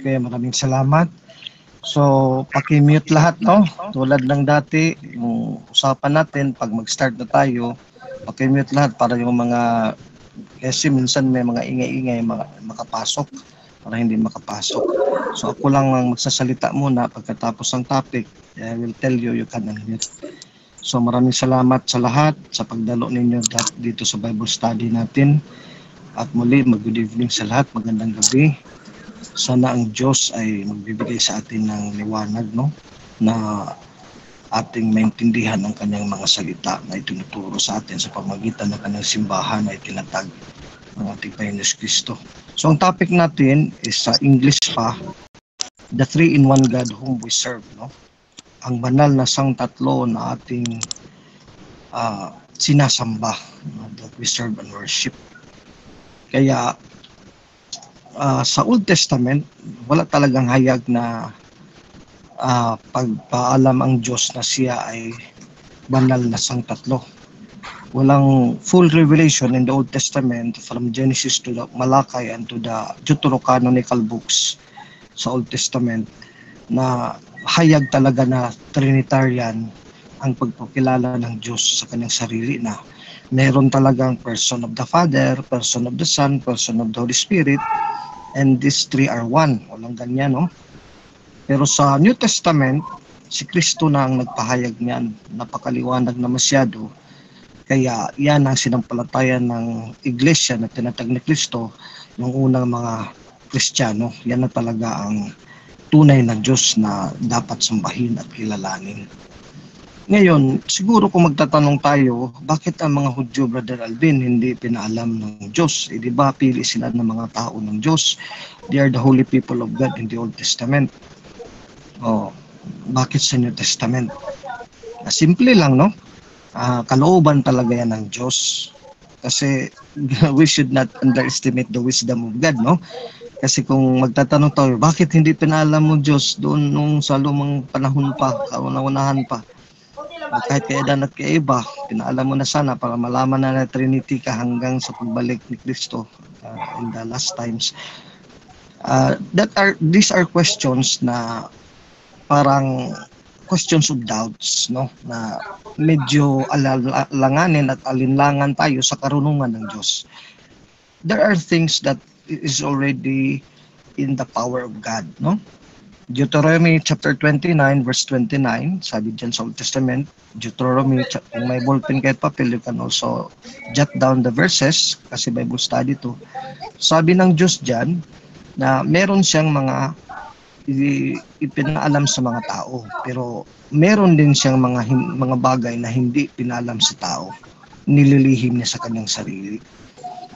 Okay, maraming salamat. So, paki-mute lahat, no? Tulad ng dati, yung usapan natin, pag mag-start na tayo, paki-mute lahat para yung mga, kasi minsan may mga ingay-ingay makapasok, para hindi makapasok. So, ako lang ang magsasalita muna pagkatapos ng topic. I will tell you, you can unmute. So, maraming salamat sa lahat sa pagdalo ninyo dito sa Bible study natin. At muli, good evening sa lahat. Magandang gabi. Sana ang Diyos ay magbibigay sa atin ng liwanag, no? Na ating maintindihan ang kanyang mga salita na itinuturo sa atin sa pamagitan ng kanyang simbahan na itinatag ng ating Panginoon Kristo. So ang topic natin is sa English pa, the three-in-one God whom we serve, no? Ang banal na sangtatlo na ating sinasamba, no? That we serve and worship. Kaya sa Old Testament, wala talagang hayag na pagpaalam ang Diyos na siya ay banal na sangtatlo. Walang full revelation in the Old Testament from Genesis to the Malakay and to the Deuterocanonical books sa Old Testament na hayag talaga na Trinitarian ang pagpapakilala ng Diyos sa kanyang sarili na meron talagang person of the Father, person of the Son, person of the Holy Spirit, and these three are one. Walang ganyan, no? Pero sa New Testament, si Kristo na ang nagpahayag niyan. Napakaliwanag na masyado. Kaya yan ang sinampalatayan ng iglesia na tinatag ni Kristo ng unang mga Kristiyano. Yan na talaga ang tunay na Diyos na dapat sambahin at kilalanin. Ngayon, siguro kung magtatanong tayo, bakit ang mga Hudyo, Brother Alvin, hindi pinaalam ng Diyos? Di ba pili sila ng mga tao ng Diyos? They are the holy people of God in the Old Testament. Bakit sa New Testament? Simple lang, no? Kalooban talaga yan ng Diyos. Kasi we should not underestimate the wisdom of God, no? Kasi kung magtatanong tayo, bakit hindi pinaalam mo Diyos doon nung sa lumang panahon pa, kauna-unahan pa? Kahit kay Adan at kay Eva, pinaalam mo na sana para malaman na Trinity ka hanggang sa pagbalik ni Kristo in the last times. These are questions na parang questions of doubts, no? Na medyo alanganin at alinlangan tayo sa karunungan ng Diyos. There are things that is already in the power of God, no? Deuteronomy chapter 29 verse 29, sabi dyan sa Old Testament. Deuteronomy, kung may ballpen kahit papel, you can also jot down the verses kasi Bible study to. Sabi ng Diyos dyan na meron siyang mga ipinaalam sa mga tao, pero meron din siyang mga bagay na hindi pinalam sa tao, nililihim niya sa kanyang sarili.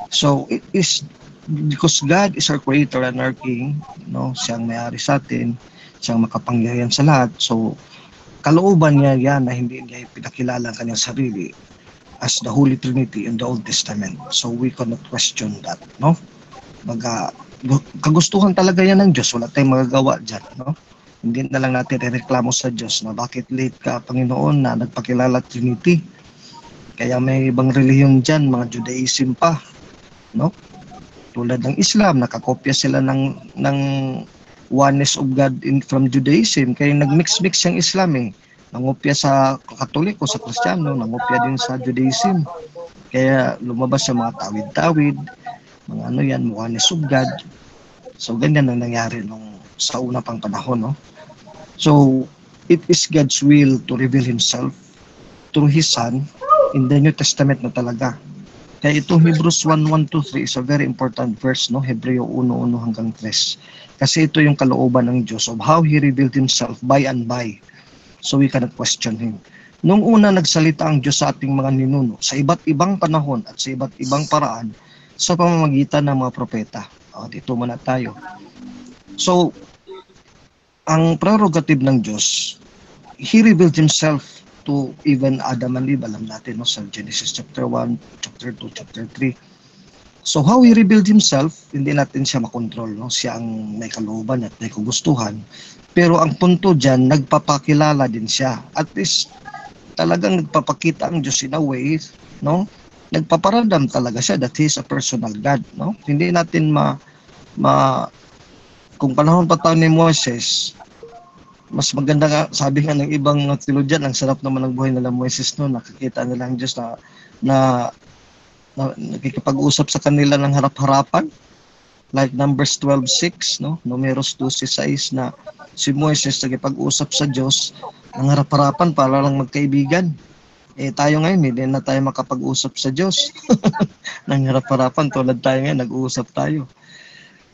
So it is because God is our creator and our king, no? Siyang may-ari sa atin, siyang makapangyarihan sa lahat. So kalooban niya yan na hindi niya pinakilala ang kanyang sarili as the Holy Trinity in the Old Testament. So we cannot question that, no? Kagustuhan talaga yan ng Diyos, wala tayong magagawa dyan, no? Hindi na lang natin reklamo sa Diyos na bakit late ka, Panginoon, na nagpakilala Trinity. Kaya may ibang relihiyon dyan, mga Judaism pa, no? Tulad ng Islam, nakakopya sila ng oneness of God from Judaism. Kaya nagmix-mix yung Islam eh. Nangopya sa Katoliko, sa Kristiyano, nangopya din sa Judaism. Kaya lumabas sa mga tawid-tawid, mga oneness of God. So ganyan ang nangyari sa una pang panahon, no? So it is God's will to reveal Himself through His Son in the New Testament na talaga. Kaya ito Hebrews 1:1-3 is a very important verse, no? Hebreo 1:1 hanggang 3. Kasi ito yung kalooban ng Diyos of how He revealed Himself by and by. So we cannot question Him. Nung una nagsalita ang Diyos sa ating mga ninuno sa iba't ibang panahon at sa iba't ibang paraan sa pamamagitan ng mga propeta. Dito muna tayo. So, ang prerogative ng Diyos, He revealed Himself to even Adam and Eve. Alam natin, no, sa Genesis chapter 1, chapter 2, chapter 3. So how He revealed Himself, hindi natin siya makontrol, no? Siya ang may kalooban at may kagustuhan. Pero ang punto dyan, nagpapakilala din siya. At least, talagang nagpapakita ang Diyos in a way, no? Nagpaparamdam talaga siya that He is a personal God, no? Hindi natin Kung panahon pa tayo ni Moses, mas maganda nga, sabi nga ng ibang mga theologian, ang sarap naman ng buhay nila Moses noon, nakikita nila ang Diyos na, na nakikipag-usap sa kanila ng harap-harapan, like Numbers 12:6, no? Numeros 12:6 na si Moses nakipag-usap sa Diyos ng harap-harapan para lang magkaibigan. Tayo ngayon, hindi na tayo makapag-usap sa Diyos ng harap-harapan, tulad tayo ngayon, nag-uusap tayo.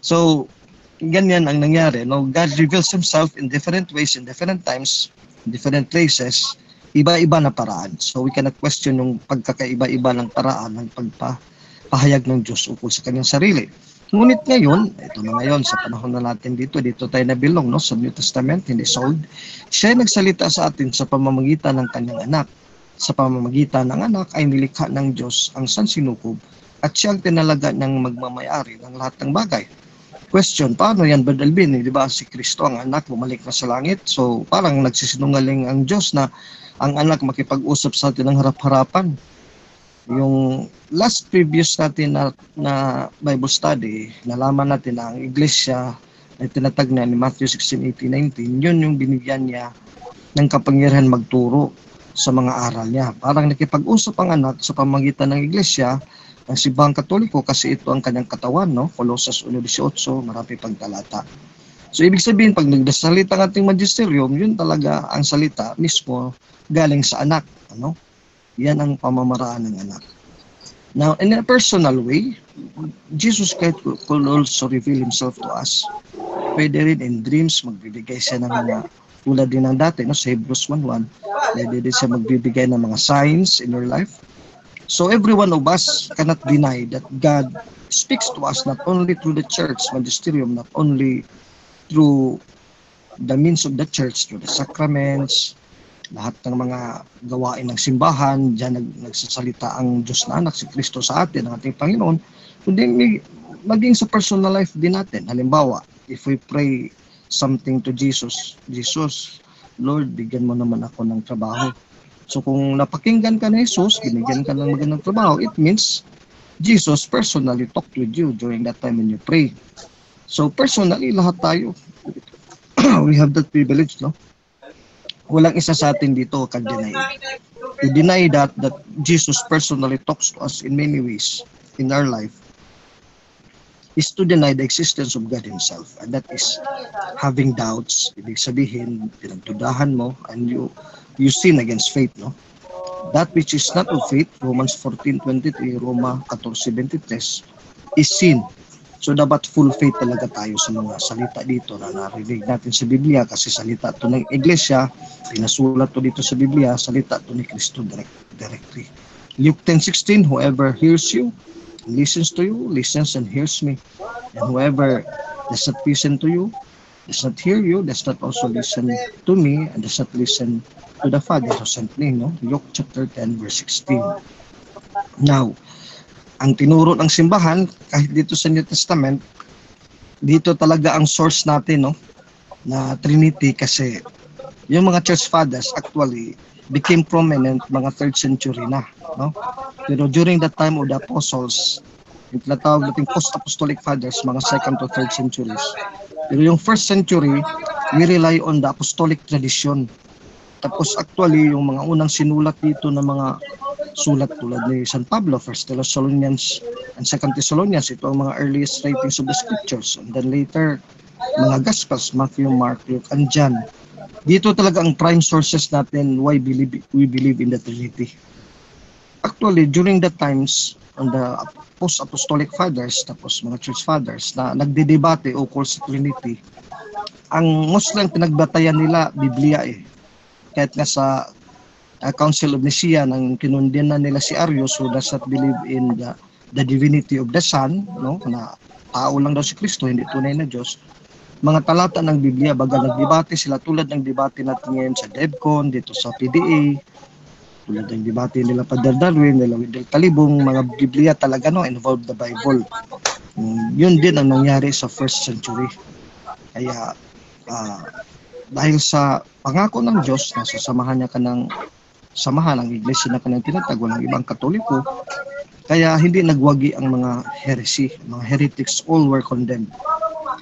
So, ganyan ang nangyari. No? God reveals Himself in different ways, in different times, in different places, iba-iba na paraan. So, we cannot question yung pagkakaiba-iba ng paraan ng pagpahayag ng Diyos ukol sa kanyang sarili. Ngunit ngayon, ito na ngayon, sa panahon na natin dito tayo nabilong, no? Sa New Testament, hindi sa Old. Siya ay nagsalita sa atin sa pamamagitan ng kanyang anak. Sa pamamagitan ng anak ay nilikha ng Diyos ang sansinukob at siya ang tinalaga ng magmamayari ng lahat ng bagay. Question, paano yan, Brad Alvin? Di ba si Kristo ang anak, bumalik na sa langit? So parang nagsisinungaling ang Diyos na ang anak makipag-usap sa atin ng harap-harapan. Yung last previous natin na Bible study, nalaman natin na ang iglesia ay tinatag na ni Matthew 16:18-19, yun yung binigyan niya ng kapangyarihan magturo sa mga aral niya. Parang nakipag-usap ang anak sa pamamagitan ng iglesia, ng Simbahang Katoliko, kasi ito ang kanyang katawan, no? Colossus 1:18, marami pang talata. So ibig sabihin, pag nagdasalita ang ating magisterium, yun talaga ang salita mismo galing sa anak, ano? Yan ang pamamaraan ng anak. Now, in a personal way, Jesus Christ could also reveal Himself to us. Pwede rin in dreams, magbibigay siya ng mga, tulad din ng dati, no? Sa Hebrews 1:1, pwede din siya magbibigay ng mga signs in your life. So every one of us cannot deny that God speaks to us not only through the church, magisterium, not only through the means of the church, through the sacraments, lahat ng mga gawain ng simbahan, diyan nagsasalita ang Diyos na anak, si Kristo sa atin, ang ating Panginoon, kundi maging sa personal life din natin. Halimbawa, if we pray something to Jesus, Lord, bigyan mo naman ako ng trabaho. So kung napakinggan ka ni Jesus, binigyan ka ng magandang trabaho, it means Jesus personally talked with you during that time when you pray. So personally, lahat tayo, we have that privilege, no? Walang isa sa atin dito can deny. To deny that Jesus personally talks to us in many ways in our life is to deny the existence of God Himself. And that is having doubts. Ibig sabihin, pinagdudahan mo and you sin against faith, no? That which is not of faith, Romans 14:23, Roma 14:23, is sin. So dapat full faith talaga tayo sa mga salita dito na narinig natin sa Biblia, kasi salita to ng Iglesia, pinasulat to dito sa Biblia, salita to ni Kristo directly. Luke 10:16, whoever hears you, listens to you, listens and hears me. And whoever does not listen to you, does not hear you, does not also listen to me, and does not listen to the Father who sent me, no? Luke chapter 10:16. Now, ang tinuro ng simbahan, kahit dito sa New Testament, dito talaga ang source natin, no? Na Trinity, kasi yung mga church fathers actually became prominent mga 3rd century na, no? Pero during that time of the apostles, yung tinatawag nating post-apostolic fathers, mga 2nd to 3rd centuries. Pero yung 1st century, we rely on the apostolic tradition. Tapos actually, yung mga unang sinulat dito na mga sulat tulad ni San Pablo, 1 Thessalonians and 2 Thessalonians, ito ang mga earliest writings of the scriptures. And then later, mga Gospels, Matthew, Mark, Luke, and John. Dito talaga ang prime sources natin why we believe in the Trinity. Actually, during the times on the post-apostolic fathers, tapos mga church fathers na nagdedebate ukol sa Trinity, ang Muslim pinagbatayan nila Biblia eh. Kahit nga sa Council of Nicaea, nang kinundena nila si Arius, who does not believe in the divinity of the Son, no? Na tao lang daw si Kristo, hindi tunay na Diyos. Mga talata ng Biblia, baga nagdebate sila tulad ng debate natin ngayon sa DevCon, dito sa PDA, tulad ng debate nila Padre Darwin, nila Wendell Talibong, mga Biblia talaga, no, involved the Bible. Yun din ang nangyari sa 1st century. Kaya dahil sa pangako ng Diyos na sasamahan niya ka ng samahan ang iglesia na kanyang tinatagwa ng ibang Katoliko, kaya hindi nagwagi ang mga heresy, mga heretics, all were condemned.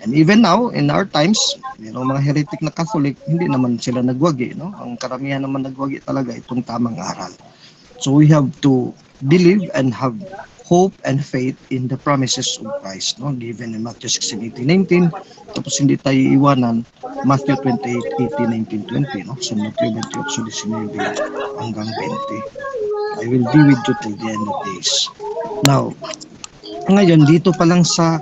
And even now, in our times, mga heretic na Catholic, hindi naman sila nagwagi, no? Ang karamihan naman nagwagi talaga itong tamang aral. So we have to believe and have hope and faith in the promises of Christ, no? Given in Matthew 16:18-19, tapos hindi tayo iwanan Matthew 28:18-19-20, no? So Matthew 28:19 hanggang 20. I will be with you till the end of days. Now, ngayon dito pa lang sa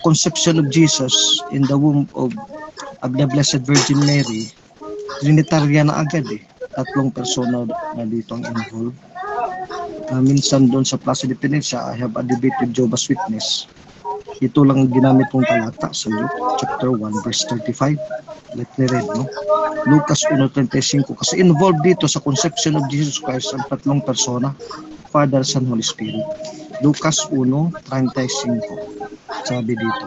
conception of Jesus in the womb of the Blessed Virgin Mary, Trinitarian na agad Tatlong persona na dito ang involved. Minsan doon sa Plaza de Venecia, I have a debate with Jehovah's Witness. Ito lang ginamit kong talata sa Luke chapter 1 verse 35. Let me read, no? Lucas 1:35, kasi involved dito sa conception of Jesus Christ ang tatlong persona, Father, Son, Holy Spirit. Lucas 1:35. Sabi dito,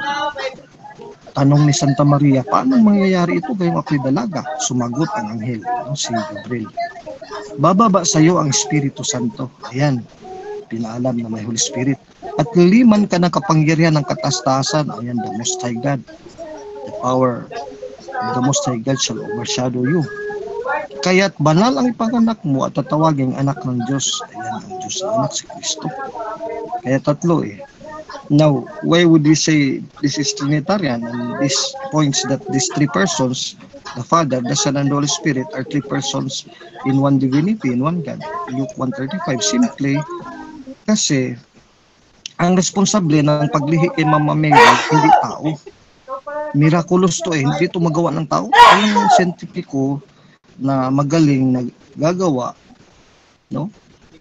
tanong ni Santa Maria, paano mangyayari ito gayong ako'y dalaga? Sumagot ang anghel, si Gabriel. Bababa sa iyo ang Espiritu Santo. Ayan, pinaalam na may Holy Spirit. At liman ka ng kapangyarihan ng kataas-taasan. Ayan, the Most High God. The power of the Most High God shall overshadow you. Kaya't banal ang ipanganak mo at tatawaging anak ng Diyos. Ayan, ang Diyos na anak, si Kristo. Kaya tatlo Now, why would we say this is Trinitarian? And this points that these three persons, the Father, the Son, and the Holy Spirit, are three persons in one divinity, in one God. Luke 1:35. Simply, kasi ang responsable ng paglihi kay Mama Mary, hindi tao. Miraculous to hindi ito magawa ng tao. Walang scientifico na magaling na gagawa, no,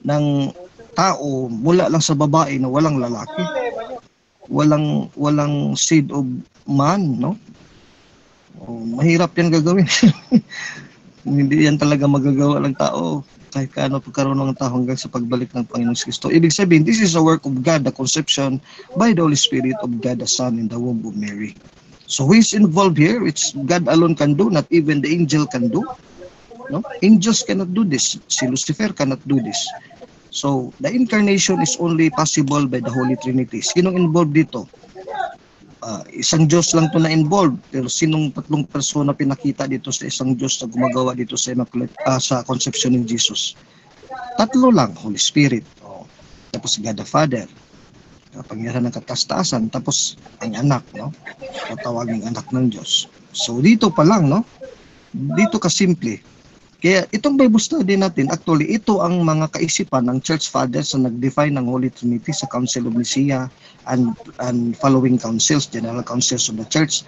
ng tao mula lang sa babae na walang lalaki. Walang seed of man, no? Mahirap yan gagawin. Hindi yan talaga magagawa ng tao kahit kaano pagkaroon ng tao hanggang sa pagbalik ng Panginoon Kristo. Ibig sabihin, this is a work of God, the conception by the Holy Spirit of God the Son in the womb of Mary. So who is involved here? Which God alone can do, not even the angel can do. No? Angels cannot do this. Si Lucifer cannot do this. So, the incarnation is only possible by the Holy Trinity. Sinong involved dito? Isang Diyos lang to na involved. Pero sinong tatlong persona pinakita dito sa isang Diyos na gumagawa dito sa sa conception ng Jesus? Tatlo lang, Holy Spirit. Tapos God the Father, kapangyarihan ng kataas-taasan, tapos ang anak, no? Tatawaging anak ng Diyos. So, dito pa lang, no? Dito ka simple. Kaya itong Bible study natin, actually, ito ang mga kaisipan ng Church Fathers na nag-define ng Holy Trinity sa Council of Nicaea and following councils, general councils of the Church.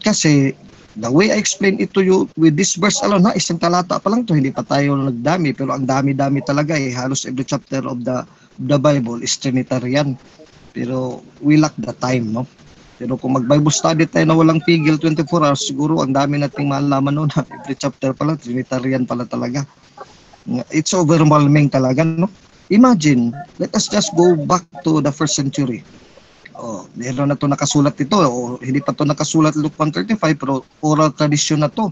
Kasi, the way I explain it to you with this verse alone, isang talata pa lang to, hindi pa tayo nagdami, pero ang dami-dami talaga halos every chapter of the Bible is Trinitarian. Pero we lack the time, no? Pero kung mag-Bible study tayo na walang pigil 24 hours, siguro ang dami nating malaman noon. Every chapter pala, Trinitarian pala talaga. It's overwhelming talaga, no? Imagine, let us just go back to the first century. Meron na to nakasulat ito. Hindi pa to nakasulat Luke 1:35, pero oral tradition na to.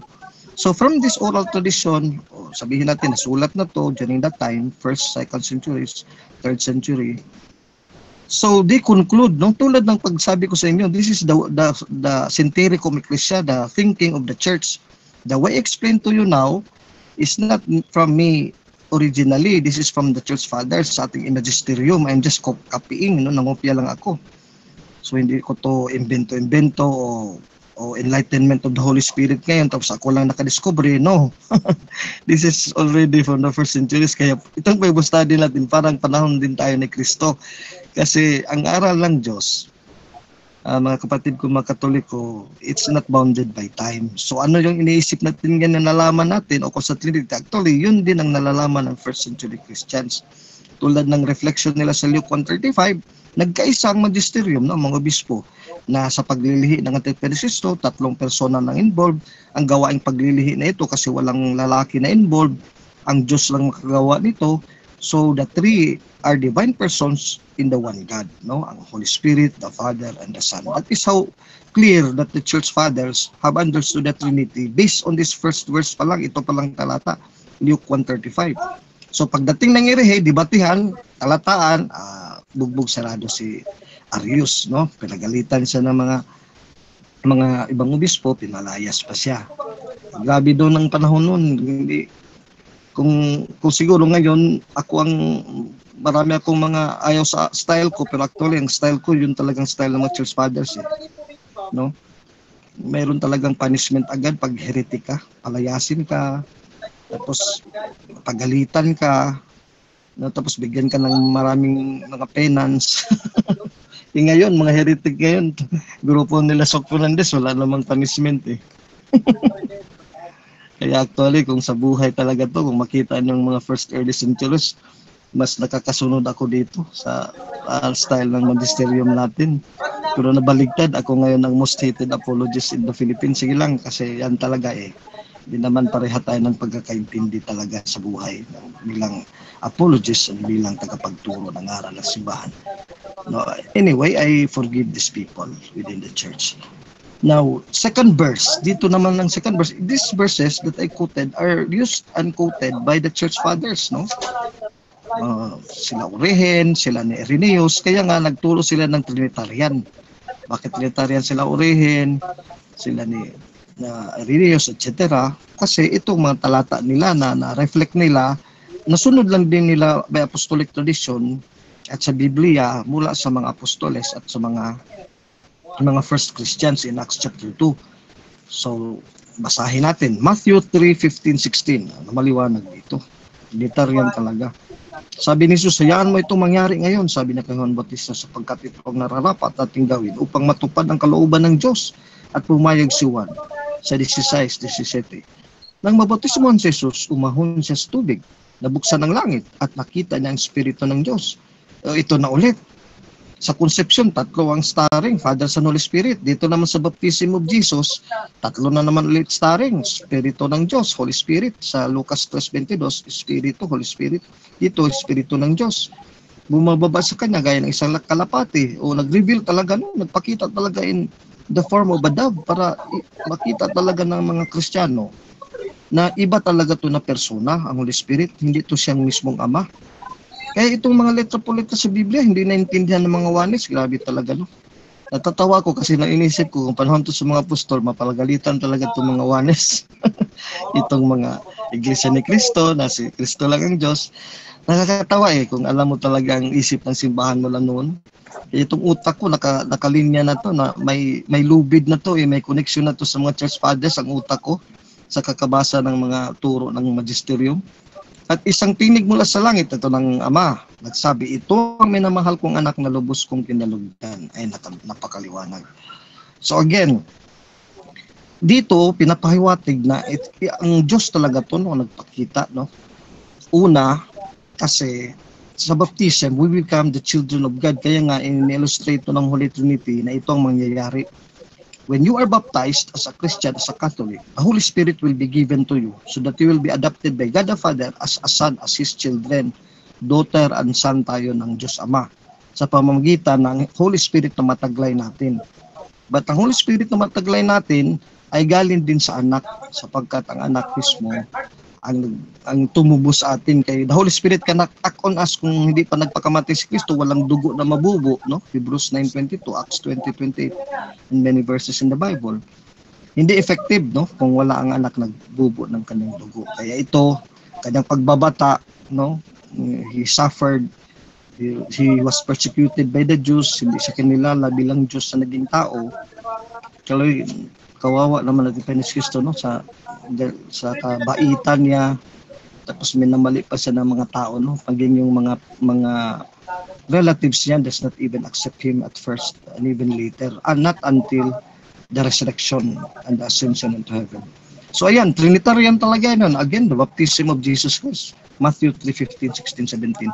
So from this oral tradition, sabihin natin, nasulat na to during that time, 1st, 2nd centuries, 3rd century. So they conclude, no, tulad ng pagsabi ko sa inyo, this is the Syntheticum Ecclesia, the thinking of the church. The way I explain to you now is not from me originally. This is from the Church Fathers sa ating magisterium. I'm just copying, no, nangopya lang ako. So hindi ko to invento o enlightenment of the Holy Spirit ngayon tapos ako lang nakadiscover, no. This is already from the 1st centuries. Kaya itong Bible study natin parang panahon din tayo ni Kristo. Kasi ang aral ng Diyos, mga kapatid ko, mga Katoliko, it's not bounded by time. So ano yung iniisip natin yan na nalaman natin o sa Trinity? Actually, yun din ang nalalaman ng 1st century Christians. Tulad ng reflection nila sa Luke 1:35, nagkaisa ang magisterium, no, mga obispo, na sa paglilihi ng Antikristyo, tatlong persona nang involved. Ang gawaing paglilihi na ito kasi walang lalaki na involved, ang Diyos lang makagawa nito. So the three are divine persons in the one God, no? Ang Holy Spirit, the Father, and the Son. That is how clear that the Church Fathers have understood the Trinity based on this first verse pa lang, ito pa lang talata, Luke 1:35. So pagdating ng Erehe, debatihan, talataan, bugbog sarado si Arius, no? Pinagalitan siya ng mga mga ibang obispo, pinalayas pa siya. Grabe doon ang panahon noon. Hindi, kung siguro ngayon, marami akong mga ayaw sa style ko, pero actually, ang style ko, yun talagang style ng mga church fathers. No? Mayroon talagang punishment agad pag heretic ka, palayasin ka, tapos pagalitan ka, no? Tapos bigyan ka ng maraming mga penance. Ngayon, mga heretic ngayon, grupo nila Sok Fernandez, wala namang punishment Kaya actually, kung sa buhay talaga to, kung makita ng mga first early centuries, mas nakakasunod ako dito sa style ng magisterium natin. Pero nabaligtad, ako ngayon ang most hated apologist in the Philippines. Sige lang, kasi yan talaga Hindi naman pareha tayo ng pagkakaintindi talaga sa buhay bilang apologist at bilang tagapagturo ng aral ng simbahan. No, anyway, I forgive these people within the church. Now, second verse. Dito naman ng second verse. These verses that I quoted are used and quoted by the church fathers, no? Sila Origen, sila ni Irenaeus, kaya nga nagturo sila ng Trinitarian. Bakit Trinitarian sila Origen, sila ni Irenaeus, etc. Kasi itong mga talata nila na reflect nila, nasunod lang din nila by apostolic tradition at sa Biblia mula sa mga apostoles at sa mga first Christians in Acts chapter 2. So, basahin natin. Matthew 3:15-16. Maliwanag dito. Trinitarian talaga. Sabi ni Jesus, hayaan mo itong mangyari ngayon, sabi na kay Juan Bautista, sapagkat ito ang nararapat nating gawin upang matupad ang kalooban ng Diyos. At pumayag si Juan sa 16-17. Nang mabautismo si Jesus, umahon siya sa tubig, nabuksan ang langit at nakita niya ang Espiritu ng Diyos. Ito na ulit. Sa conception, tatlo ang starring, Father, Son, Holy Spirit. Dito naman sa baptism of Jesus, tatlo na naman ulit starring, Espiritu ng Diyos, Holy Spirit. Sa Lucas 3:22, Espiritu, Holy Spirit. Dito, Espiritu ng Diyos. Bumababa sa kanya gaya ng isang kalapati o nag-reveal talaga, nagpakita talaga in the form of a dove para makita talaga ng mga Kristiyano na iba talaga to na persona, ang Holy Spirit, hindi to siyang mismong Ama. Kaya itong mga letra po letra sa Biblia, hindi naintindihan ng mga wanis. Grabe talaga, no? Natatawa ko kasi nainisip ko, kung panahon to sa mga apostol, mapalagalitan talaga itong mga wanis. Itong mga Iglesia ni Cristo, na si Cristo lang ang Diyos. Nakakatawa kung alam mo talaga ang isip ng simbahan mo lang noon. Itong utak ko, nakalinya na to, na may lubid na to, may connection na to sa mga church fathers, ang utak ko, sa kakabasa ng mga turo ng magisterium. At isang tinig mula sa langit, ito ng Ama, nagsabi, ito ang minamahal kong anak na lubos kong kinalugdan. Ay, napakaliwanag. So again, dito, pinapahiwatig na ang Diyos talaga to, no, nagpakita, no? Una, kasi sa baptism, we become the children of God. Kaya nga, in-illustrate ng Holy Trinity na ito ang mangyayari. When you are baptized as a Christian, as a Catholic, the Holy Spirit will be given to you so that you will be adopted by God the Father as a son, as His children. Daughter and son tayo ng Diyos Ama sa pamamagitan ng Holy Spirit na mataglay natin. But ang Holy Spirit na mataglay natin ay galing din sa anak sapagkat ang anak mismo ang tumubos sa atin kay the Holy Spirit cannot act on us kung hindi pa nagpakamatay si Kristo, walang dugo na mabubo, no? Hebrews 9:22, Acts 20:28, and many verses in the Bible. Hindi effective, no, kung wala ang anak nagbubo ng kanyang dugo. Kaya ito, kanyang pagbabata, no, he suffered, he was persecuted by the Jews, hindi siya kinilala bilang Diyos sa naging tao. Kaya kawawa naman natin ni Kristo, no, sa kabaitan niya, tapos minamali pa siya ng mga tao, no, paging yung mga relatives niya does not even accept him at first and even later, and not until the resurrection and the ascension into heaven. So ayan, Trinitarian talaga yun. Again, the baptism of Jesus Christ, Matthew 3:15, 16, 17.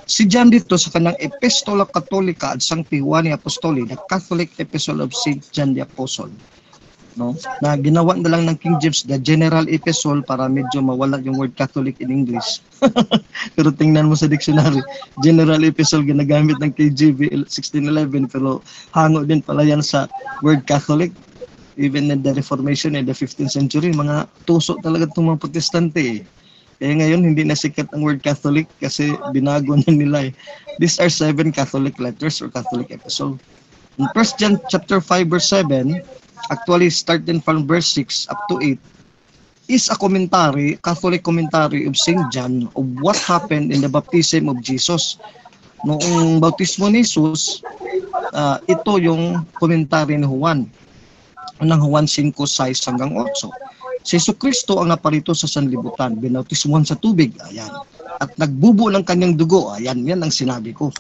Si John dito sa kanang Epistola Catholica ad Sancti Juani Apostoli, the Catholic Epistle of St. John the Apostle, no, na ginawa na lang ng King James the General Epistle para medyo mawala yung word Catholic in English. Pero tingnan mo sa dictionary, General Epistle ginagamit ng KJV 1611, pero hango din pala yan sa word Catholic. Even in the Reformation in the 15th century, mga tuso talaga itong mga Protestante. Kaya ngayon hindi na sikat ang word Catholic kasi binago na nila. These are 7 Catholic letters or Catholic epistle. In 1 John chapter 5 verse 7, actually starting from verse 6 up to 8, is a commentary, Catholic commentary of St. John of what happened in the baptism of Jesus. Noong bautismo ni Jesus, ito yung komentary ni Juan. Unang Juan 5:6 hanggang 8. Si Jesucristo ang naparito sa sanlibutan, binautismuhan sa tubig, ayan. At nagbubo ng kanyang dugo, ayan, yan ang sinabi ko.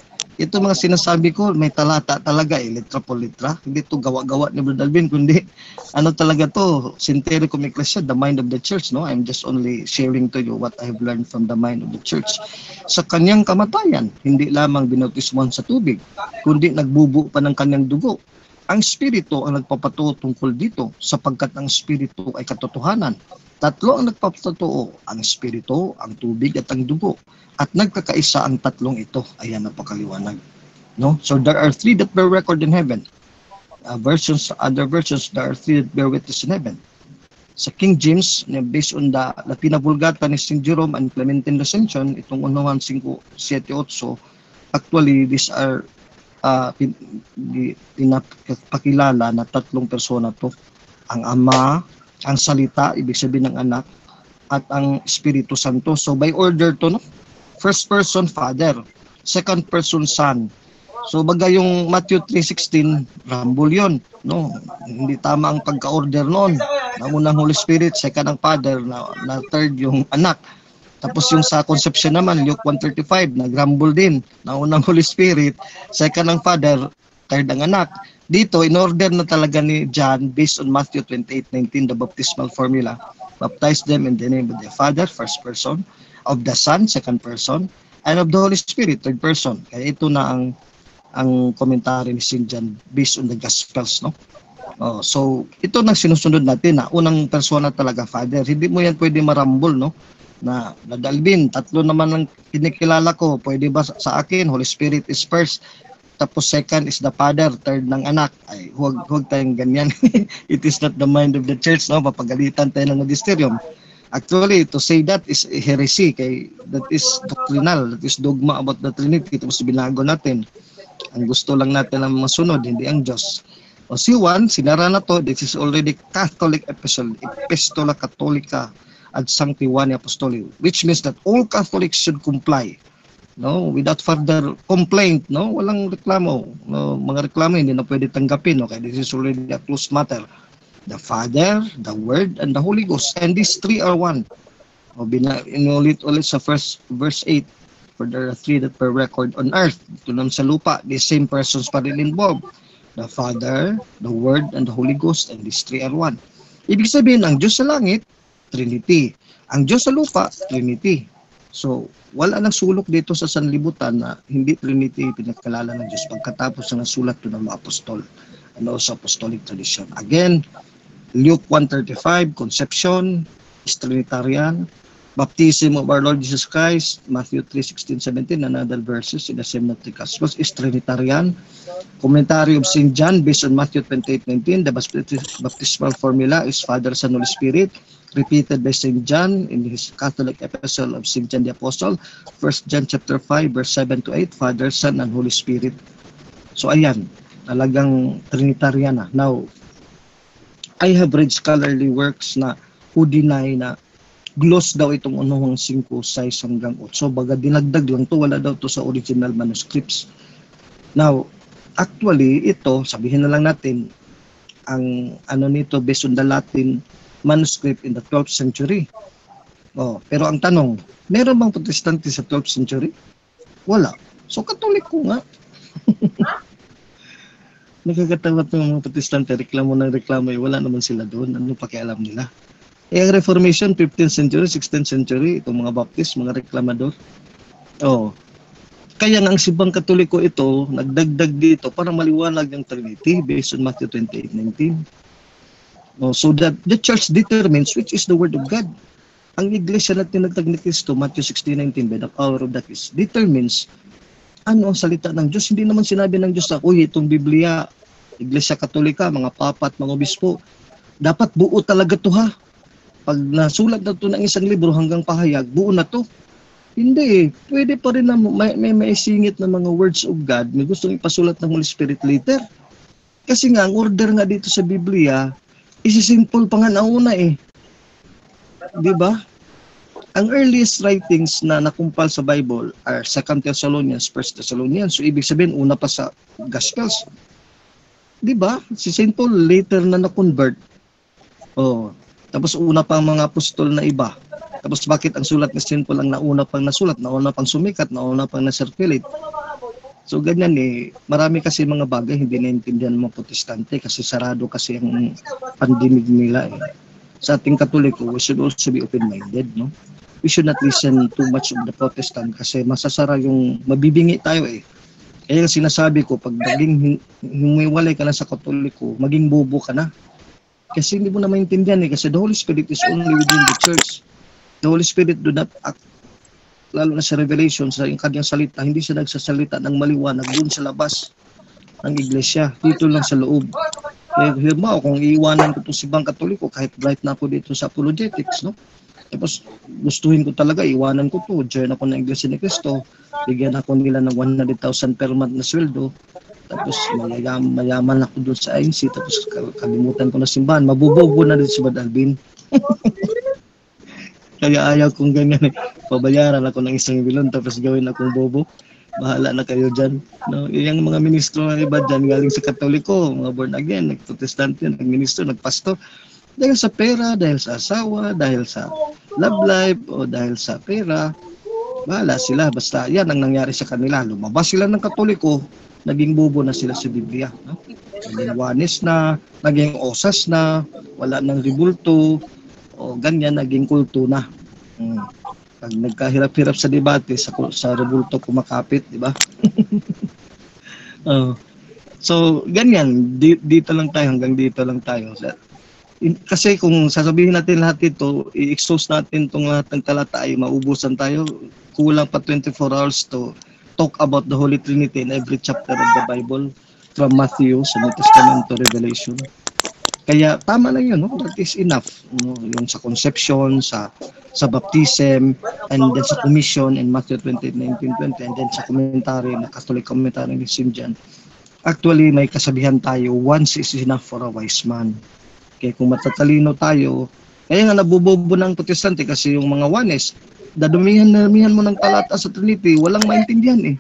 Ito mga sinasabi ko, may talata talaga, litra po litra. Hindi to gawa-gawa ni Brother Alvin, kundi ano talaga to, Syntericum Ecclesia, the mind of the church, no? I'm just only sharing to you what I have learned from the mind of the church. Sa kanyang kamatayan, hindi lamang binautismuhan sa tubig, kundi nagbubo pa ng kanyang dugo. Ang Espiritu ang nagpapatuo tungkol dito, sapagkat ang Espiritu ay katotohanan. Tatlo ang nagpapatuo, ang Espiritu, ang tubig at ang dugo. At nagkakaisa ang tatlong ito. Ayan, napakaliwanag. No? So there are three that bear record in heaven. Other versions, there are three that bear witness in heaven. Sa King James, based on the Latina Vulgata ni St. Jerome and Clementine Recension, itong 1 Juan 5:7-8, actually these are pinapakilala na tatlong persona to. Ang Ama, ang Salita, ibig sabihin ng Anak, at ang Espiritu Santo. So by order to, no? First person, Father. Second person, Son. So baga yung Matthew 3:16, rambol yun. No? Hindi tama ang pagka-order noon. Unang Holy Spirit, second ang Father, na third yung Anak. Tapos yung sa conception naman, Luke 1:35, nag-rumble din. Unang Holy Spirit, second ang Father, third ang Anak. Dito, in order na talaga ni John, based on Matthew 28:19, the baptismal formula, baptize them in the name of the Father, first person, of the Son, second person, and of the Holy Spirit, third person. Kaya ito na ang komentary ni St. John based on the Gospels, no? So, ito nang sinusunod natin na unang persona talaga, Father. Hindi mo yan pwede marambol, no? Na Dalvin, tatlo naman ang kinikilala ko. Pwede ba sa akin? Holy Spirit is first. Tapos second is the Father, third ng Anak. Ay, huwag tayong ganyan. It is not the mind of the church, no? Papagalitan tayo ng magisterium. Actually, to say that is heresy. That is doctrinal. That is dogma about the Trinity. Tapos binago natin. Ang gusto lang natin ang masunod, hindi ang Diyos. O si Juan, sinara na to. This is already Catholic epistle, Epistola Catholica ad Sancti Juani Apostoli, which means that all Catholics should comply, no, without further complaint, no, walang reklamo, no, mga reklamo hindi na pwede tanggapin, okay, this is already a closed matter. The Father, the Word, and the Holy Ghost, and these three are one. O inulit sa verse 8, for there are three that per record on earth, ito naman sa lupa, the same persons pa rin involved, the Father, the Word, and the Holy Ghost, and these three are one. Ibig sabihin, ang Diyos sa langit, Trinity. Ang Diyos sa lupa, Trinity. So, wala nang sulok dito sa sanlibutan na hindi Trinity pinagkalala ng Diyos pagkatapos ng sulat to ng mga apostol and also apostolic tradition. Again, Luke 1:35, conception is Trinitarian. Baptism of our Lord Jesus Christ, Matthew 3:16-17, and other verses in the Synoptic Gospels is Trinitarian. Commentary of St. John based on Matthew 28:19, the baptismal formula is Father, Son, Holy Spirit, repeated by St. John in his Catholic epistle of St. John the Apostle, 1 John chapter 5, verse 7-8, Father, Son, and Holy Spirit. So ayan, talagang Trinitarian na. Now, I have read scholarly works na who deny na gloss daw itong 1 Juan 5:6 hanggang 8. So baga dinagdag lang to, wala daw to sa original manuscripts. Now, actually ito, sabihin na lang natin, ang ano nito based on the Latin manuscript in the 12th century. Pero ang tanong, meron bang protestante sa 12th century? Wala. So Katoliko nga. Nakakatawa ng mga protestante, reklamo ng reklamo, wala naman sila doon. Ano pakialam nila? Ang Reformation, 15th century, 16th century, itong mga Baptist, mga reklamador. Kaya nga ang Simbang Katoliko ito, nagdagdag dito para maliwanag yung Trinity based on Matthew 28:19. So that the church determines which is the Word of God. Ang iglesia na tinatag ni Cristo, Matthew 16:19, by the power of the Christ, determines ano ang salita ng Diyos. Hindi naman sinabi ng Diyos na, uy, itong Biblia, Iglesia Katolika, mga papa at mga obispo, dapat buo talaga to ha. Pag nasulat na to ng isang libro hanggang pahayag, buo na to. Hindi, pwede pa rin na may singit na mga words of God, may gustong ipasulat ng Holy Spirit later. Kasi nga, ang order nga dito sa Biblia, isi-simple pa nga nauna eh. Di ba? Ang earliest writings na nakumpal sa Bible are 2 Thessalonians, 1 Thessalonians. So, ibig sabihin, una pa sa Gospels. Di ba? Si St. Paul later na na-convert. Oh. Tapos una pa ang mga apostol na iba. Tapos bakit ang sulat ni St. Paul ang nauna pang nasulat, nauna pang sumikat, nauna pang na-circulate? So ganyan eh, marami kasi mga bagay hindi naintindihan ng mga Protestante kasi sarado kasi ang pandinig nila eh. Sa ating Katoliko, we should also be open-minded, no? We should not listen too much of the Protestant kasi masasara yung mabibingi tayo eh. Kaya yung sinasabi ko, pag naging humiwalay ka na sa Katoliko, maging bobo ka na. Kasi hindi mo na maintindihan eh, kasi the Holy Spirit is only within the church. The Holy Spirit do not act, lalo na sa Revelation, sa kanyang salita, hindi siya nagsasalita ng maliwanag doon sa labas ng iglesia, dito lang sa loob. Eh, hirma, kung iiwanan ko itong sibang Katoliko, kahit bright na ako dito sa apologetics, no? Tapos gustuhin ko talaga, iwanan ko to, join ako ng Iglesia ni Cristo, bigyan ako nila ng 100,000 per month na sweldo, tapos mayaman ako doon sa INC, tapos kalimutan ko na simbahan, mabubobo na din si Bad Alvin. Kaya ayaw kong ganyan eh, pabayaran ako ng isang bilon, tapos gawin akong bobo. Bahala na kayo dyan. No? Yung mga ministro ng iba dyan, galing sa Katoliko, mga born again, nag-protestante, nag-ministro, nag-pastor, dahil sa pera, dahil sa asawa, dahil sa love life, o dahil sa pera, bahala sila. Basta yan ang nangyari sa kanila. Lumabas sila ng Katoliko, naging bobo na sila sa Biblia. No? Naging wanis na, naging osas na, wala nang ribulto, o ganyan, naging kulto na. Pag nagkahirap-hirap sa debate, sa rebulto kumakapit, di ba? So, ganyan, dito lang tayo, hanggang dito lang tayo. Kasi kung sasabihin natin lahat ito, i-expose natin itong lahat ng talata ay maubusan tayo. Kulang pa 24 hours to talk about the Holy Trinity in every chapter of the Bible, from Matthew, sa New Testament to Revelation. Kaya tama lang yun, no? That is enough. No? Yung sa conception, sa baptism, and then sa commission in Matthew 28:19-20, and then sa commentary, na Catholic commentary ni St. John. Actually, may kasabihan tayo, once is enough for a wise man. Kaya kung matatalino tayo, kaya nga nabubobo ng Protestante kasi yung mga Juanes, dadumihan mo ng talata sa Trinity, walang maintindihan eh.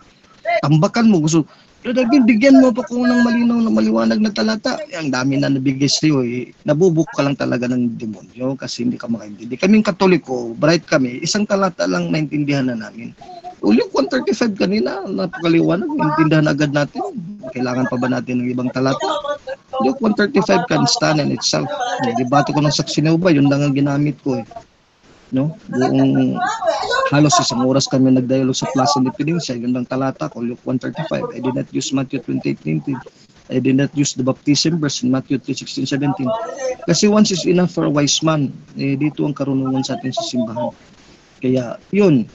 Tambakan mo, gusto, bigyan mo pa kung ng malinaw na maliwanag na talata. Ang dami na nabigay sa'yo eh. Nabubuk ka lang talaga ng demonyo kasi hindi ka makaintindi. Kaming Katoliko, bright kami, isang talata lang naintindihan na namin. Yung 135 kanina, napakaliwanag, naintindihan agad natin. Kailangan pa ba natin ng ibang talata? Yung 135 can stand in itself. Debate ko ng Saksi Nueva, yun lang ang ginamit ko eh. No? Buong halos isang oras kami nagdialog sa Plaza Independencia, yun lang talata ko, Luke 135. I did not use Matthew 28:19. I did not use the baptism verse in Matthew 3:16-17. Kasi once is enough for a wise man. Eh, dito ang karunungan sa atin sa simbahan. Kaya yun,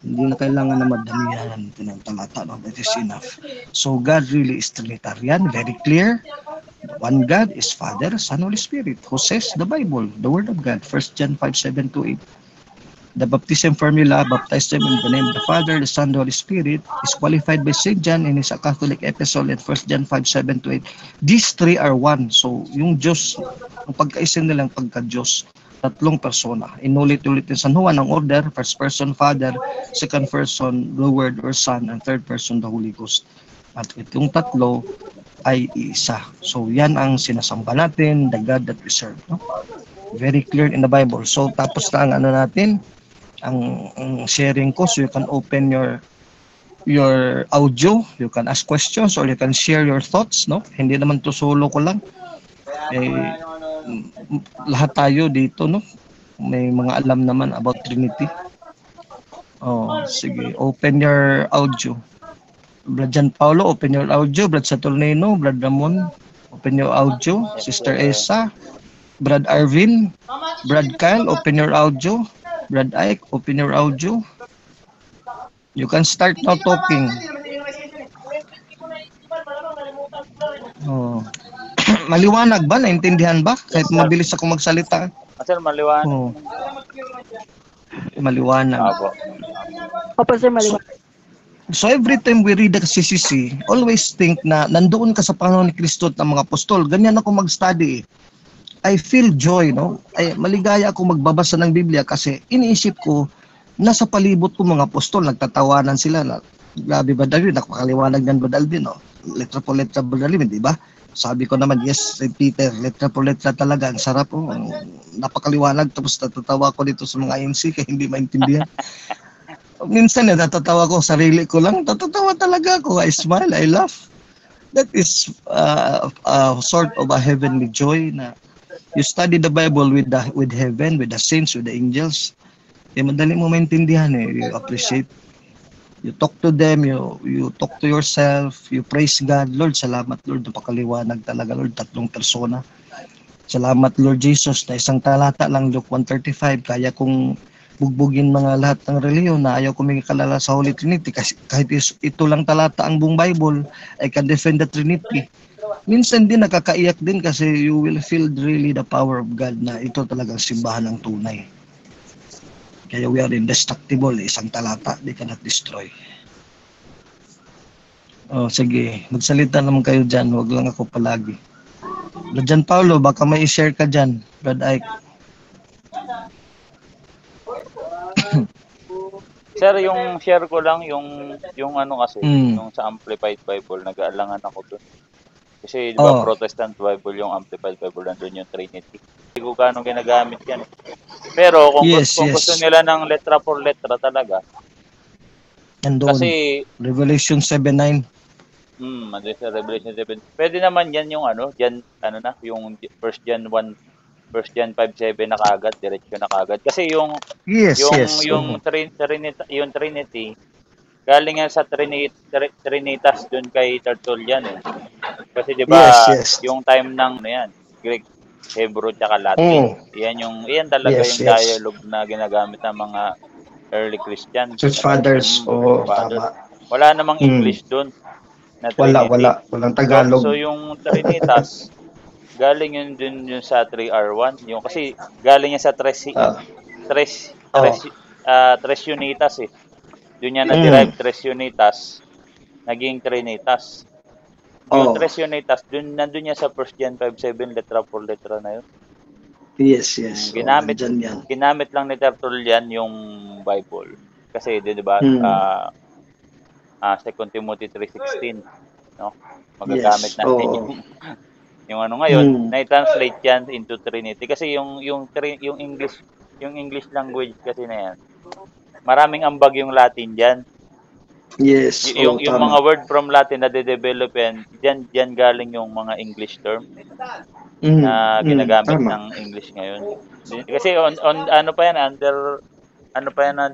hindi na kailangan na madamihan natin ng talata. No? That is enough. So God really is Trinitarian, very clear. One God is Father, Son, Holy Spirit. Who says the Bible, the Word of God, 1 John 5:7-8. The baptism formula, baptize them in the name of the Father, the Son, the Holy Spirit, is qualified by St. John in his Catholic epistle in 1 John 5:7-8. These three are one. So, yung Diyos, ang pagkaisa nilang pagka-Diyos, tatlong persona. Inulit-ulit din San Juan ang order, first person, Father, second person, the Word or Son, and third person, the Holy Ghost. At itong tatlo ay isa. So, yan ang sinasamba natin, the God that we serve. No? Very clear in the Bible. So, tapos na ang ano natin, ang sharing ko, so you can open your audio, you can ask questions or you can share your thoughts, no? Hindi naman to solo ko lang. Lahat tayo dito, no? May mga alam naman about Trinity. Sige, open your audio. Brad Jan Paulo, open your audio. Brad Saturnino, Brad Ramon, open your audio. Sister Esa, Brad Arvin, Brad Kyle, open your audio. Brad Ike, open your audio. You can start now talking. Maliwanag ba? Naintindihan ba? Kahit mabilis ako magsalita. Sir, So every time we read the CCC, always think na nandoon ka sa panahon ni Kristo at ng mga apostol. Ganyan ako mag-study. I feel joy, no? Ay, maligaya ako magbabasa ng Biblia kasi iniisip ko, nasa palibot ko mga apostol, nagtatawanan sila. Grabe ba David, nakakaliwanag ng Brad Alvin, no? Letra po letra Brad Alvin, di ba? Sabi ko naman, yes, St. Peter, letra po letra talaga. Ang sarap, napakaliwanag. Tapos natatawa ko dito sa mga INC kaya hindi maintindihan. Minsan natatawa ko, sarili ko lang. Natatawa talaga ako. I smile, I laugh. That is sort of a heavenly joy na you study the Bible with heaven, with the saints, with the angels. Madali mo maintindihan eh. You appreciate. You talk to them, you talk to yourself, you praise God. Lord, salamat Lord, napakaliwanag talaga Lord, 3 persona. Salamat Lord Jesus na isang talata lang, Luke 1:35, kaya kung bugbugin mga lahat ng reliyon na ayaw kumikalala sa Holy Trinity kasi kahit ito lang talata ang buong Bible, I can defend the Trinity. Minsan din nakakaiyak din kasi you will feel really the power of God na ito talagang simbahan ng tunay. Kaya we are indestructible, isang talata, they cannot destroy. Oh, sige, magsalita naman kayo dyan, huwag lang ako palagi. Brad Paulo, baka may i-share ka dyan, Brad Ike. Sir, yung share ko lang yung ano kasi, yung sa Amplified Bible, nag-aalangan ako doon. Kasi di ba Protestant Bible yung Amplified Bible, nandun yung Trinity. Hindi ko gaano ginagamit yan. Pero kung gusto nila ng letra por letra talaga, nandun, kasi Revelation 7:9. Revelation 7. Pwede naman yan yung yung 1 John 5:7 na kaagad, diretso na kaagad. Kasi yung Trinity galing yan sa Trinitas doon kay Tertullian eh. Kasi 'di ba yung time ng Greek, Hebrew at Latin. Iyan talaga yung dialogue na ginagamit ng mga early Christians. Church fathers tama. Wala namang English doon. Walang Tagalog. So yung Trinitas galing yun dun yung sa 3R1, yung kasi galing yan sa tres unitas eh. Doon yan na-derive tres unitas, naging Trinitas. Yung tres unitas, nandun yan sa 1 John 5:7, letra por letra na yun. Yes. Ginamit lang ni Tertullian yung Bible. Kasi, di ba, 2 Timothy 3:16, no? Magagamit natin yung ngayon, na-translate yan into Trinity kasi yung English language kasi na yan. Maraming ambag yung Latin diyan. Yes. Yung mga word from Latin na de-develop yan, diyan galing yung mga English term na ginagamit ng English ngayon. Kasi on ano pa yan na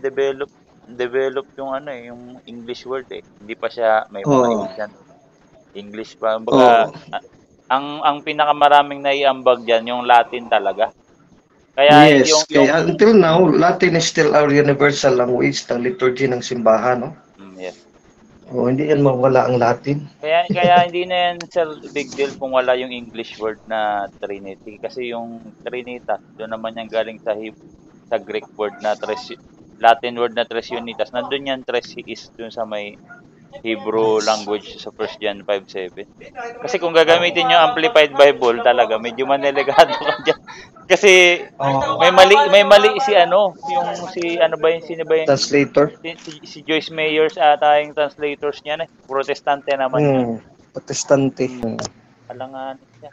develop yung yung English word eh. Hindi pa siya may mga English pa. Baga, ang pinakamaraming naiambag diyan yung Latin talaga. Kaya kaya until now, Latin is still our universal language ng liturgy ng simbahan, no? Yes. Hindi yan mawala ang Latin. Kaya hindi na yan big deal kung wala yung English word na Trinity kasi yung Trinitas, doon naman yan galing sa Greek word na Latin word na tres unitas. Nandun yan tres is doon sa may Hebrew language sa 1 John 5:7. Kasi kung gagamitin yung Amplified Bible talaga, medyo manelegado ka dyan. Kasi may mali sino ba yung translator? Si Joyce Meyers ata yung translators niya eh. Protestante naman. Protestante. Alangan siya.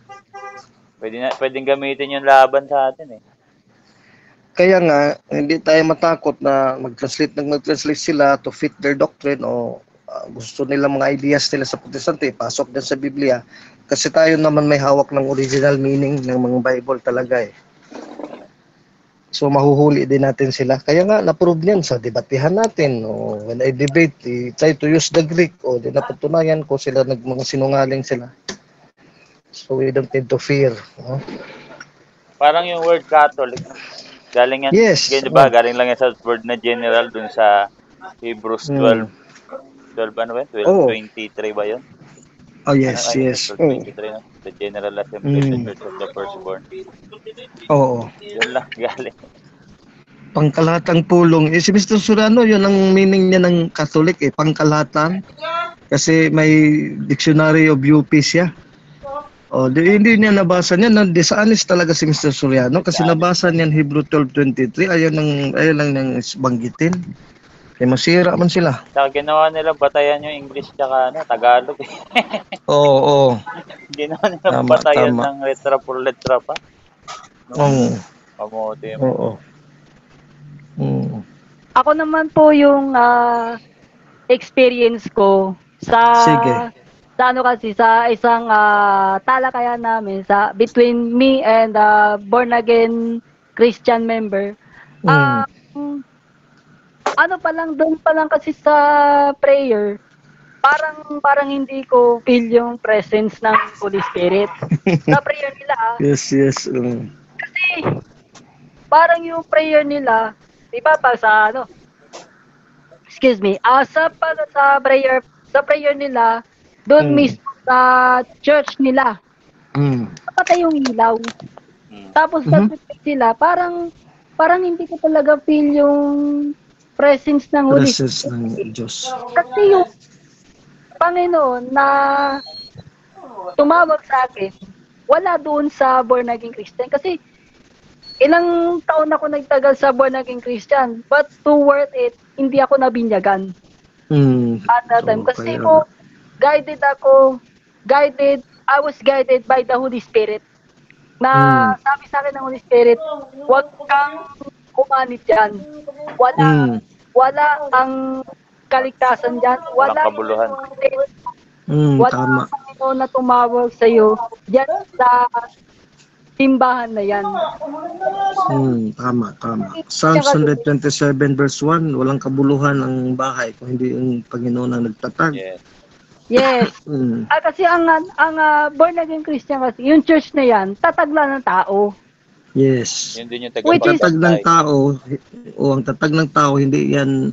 Pwedeng gamitin yung laban sa atin eh. Kaya nga, hindi tayo matakot na mag-translate sila to fit their doctrine o gusto nila mga ideas nila sa Protestante, pasok din sa Biblia. Kasi tayo naman may hawak ng original meaning ng mga Bible talaga eh. So mahuhuli din natin sila. Kaya nga, na-prove niyan sa debatehan natin. When I debate, try to use the Greek. Di napatunayan ko sila, mga sinungaling sila. So we don't need to fear. Parang yung word Catholic, galing yan, diba? Galing lang yan sa word na general dun sa Hebrews 12. 12 ano ba? 12:23 ba yun? Oh yes. 12:23 no? The General Assembly of the Church of the Firstborn. Oo. Yun lang galing. Pangkalahatang pulong. Si Mr. Soriano, yun ang meaning niya ng Catholic pangkalahatan. Kasi may Dictionary of UP siya. Hindi niya nabasa niya. Dishonest talaga si Mr. Soriano kasi nabasa niyan Hebrew 12:23. Ayaw lang niyang banggitin. Kaya masira man sila. Saka ginawa nila batayan yung English tsaka Tagalog. Oo. Ginawa nila batayan ng letra por letra pa. Oo. Kamote. Oo. Ako naman po yung experience ko sa sa isang talakayan namin between me and born again Christian member. Doon pa lang kasi sa prayer, parang hindi ko feel yung presence ng Holy Spirit sa prayer nila. Yes. Kasi parang yung prayer nila, di ba sa sa prayer nila, doon mismo sa church nila. Napatay yung ilaw. Tapos sila, parang hindi ko talaga feel yung presence ng Holy Spirit. Ng Diyos. Kasi yung Panginoon na tumawag sa akin, wala doon sa born again Christian. Kasi ilang taon ako nagtagal sa born again Christian, but toward it, hindi ako nabinyagan. At that time. Kasi I was guided by the Holy Spirit. Na sabi sa akin ng Holy Spirit, huwag kang kumanit dyan. Wala ang kaligtasan dyan. Wala kabuluhan. Wala ang na tumawag sa'yo dyan sa simbahan na yan. Tama. Psalms 127 verse 1, walang kabuluhan ang bahay kung hindi yung Panginoon ang nagtatag. Yes. Kasi ang born again Christian kasi, yung church na yan, tatagla ng tao. Yes. Yun din yung tatag ng tao, ang tatag ng tao, hindi yan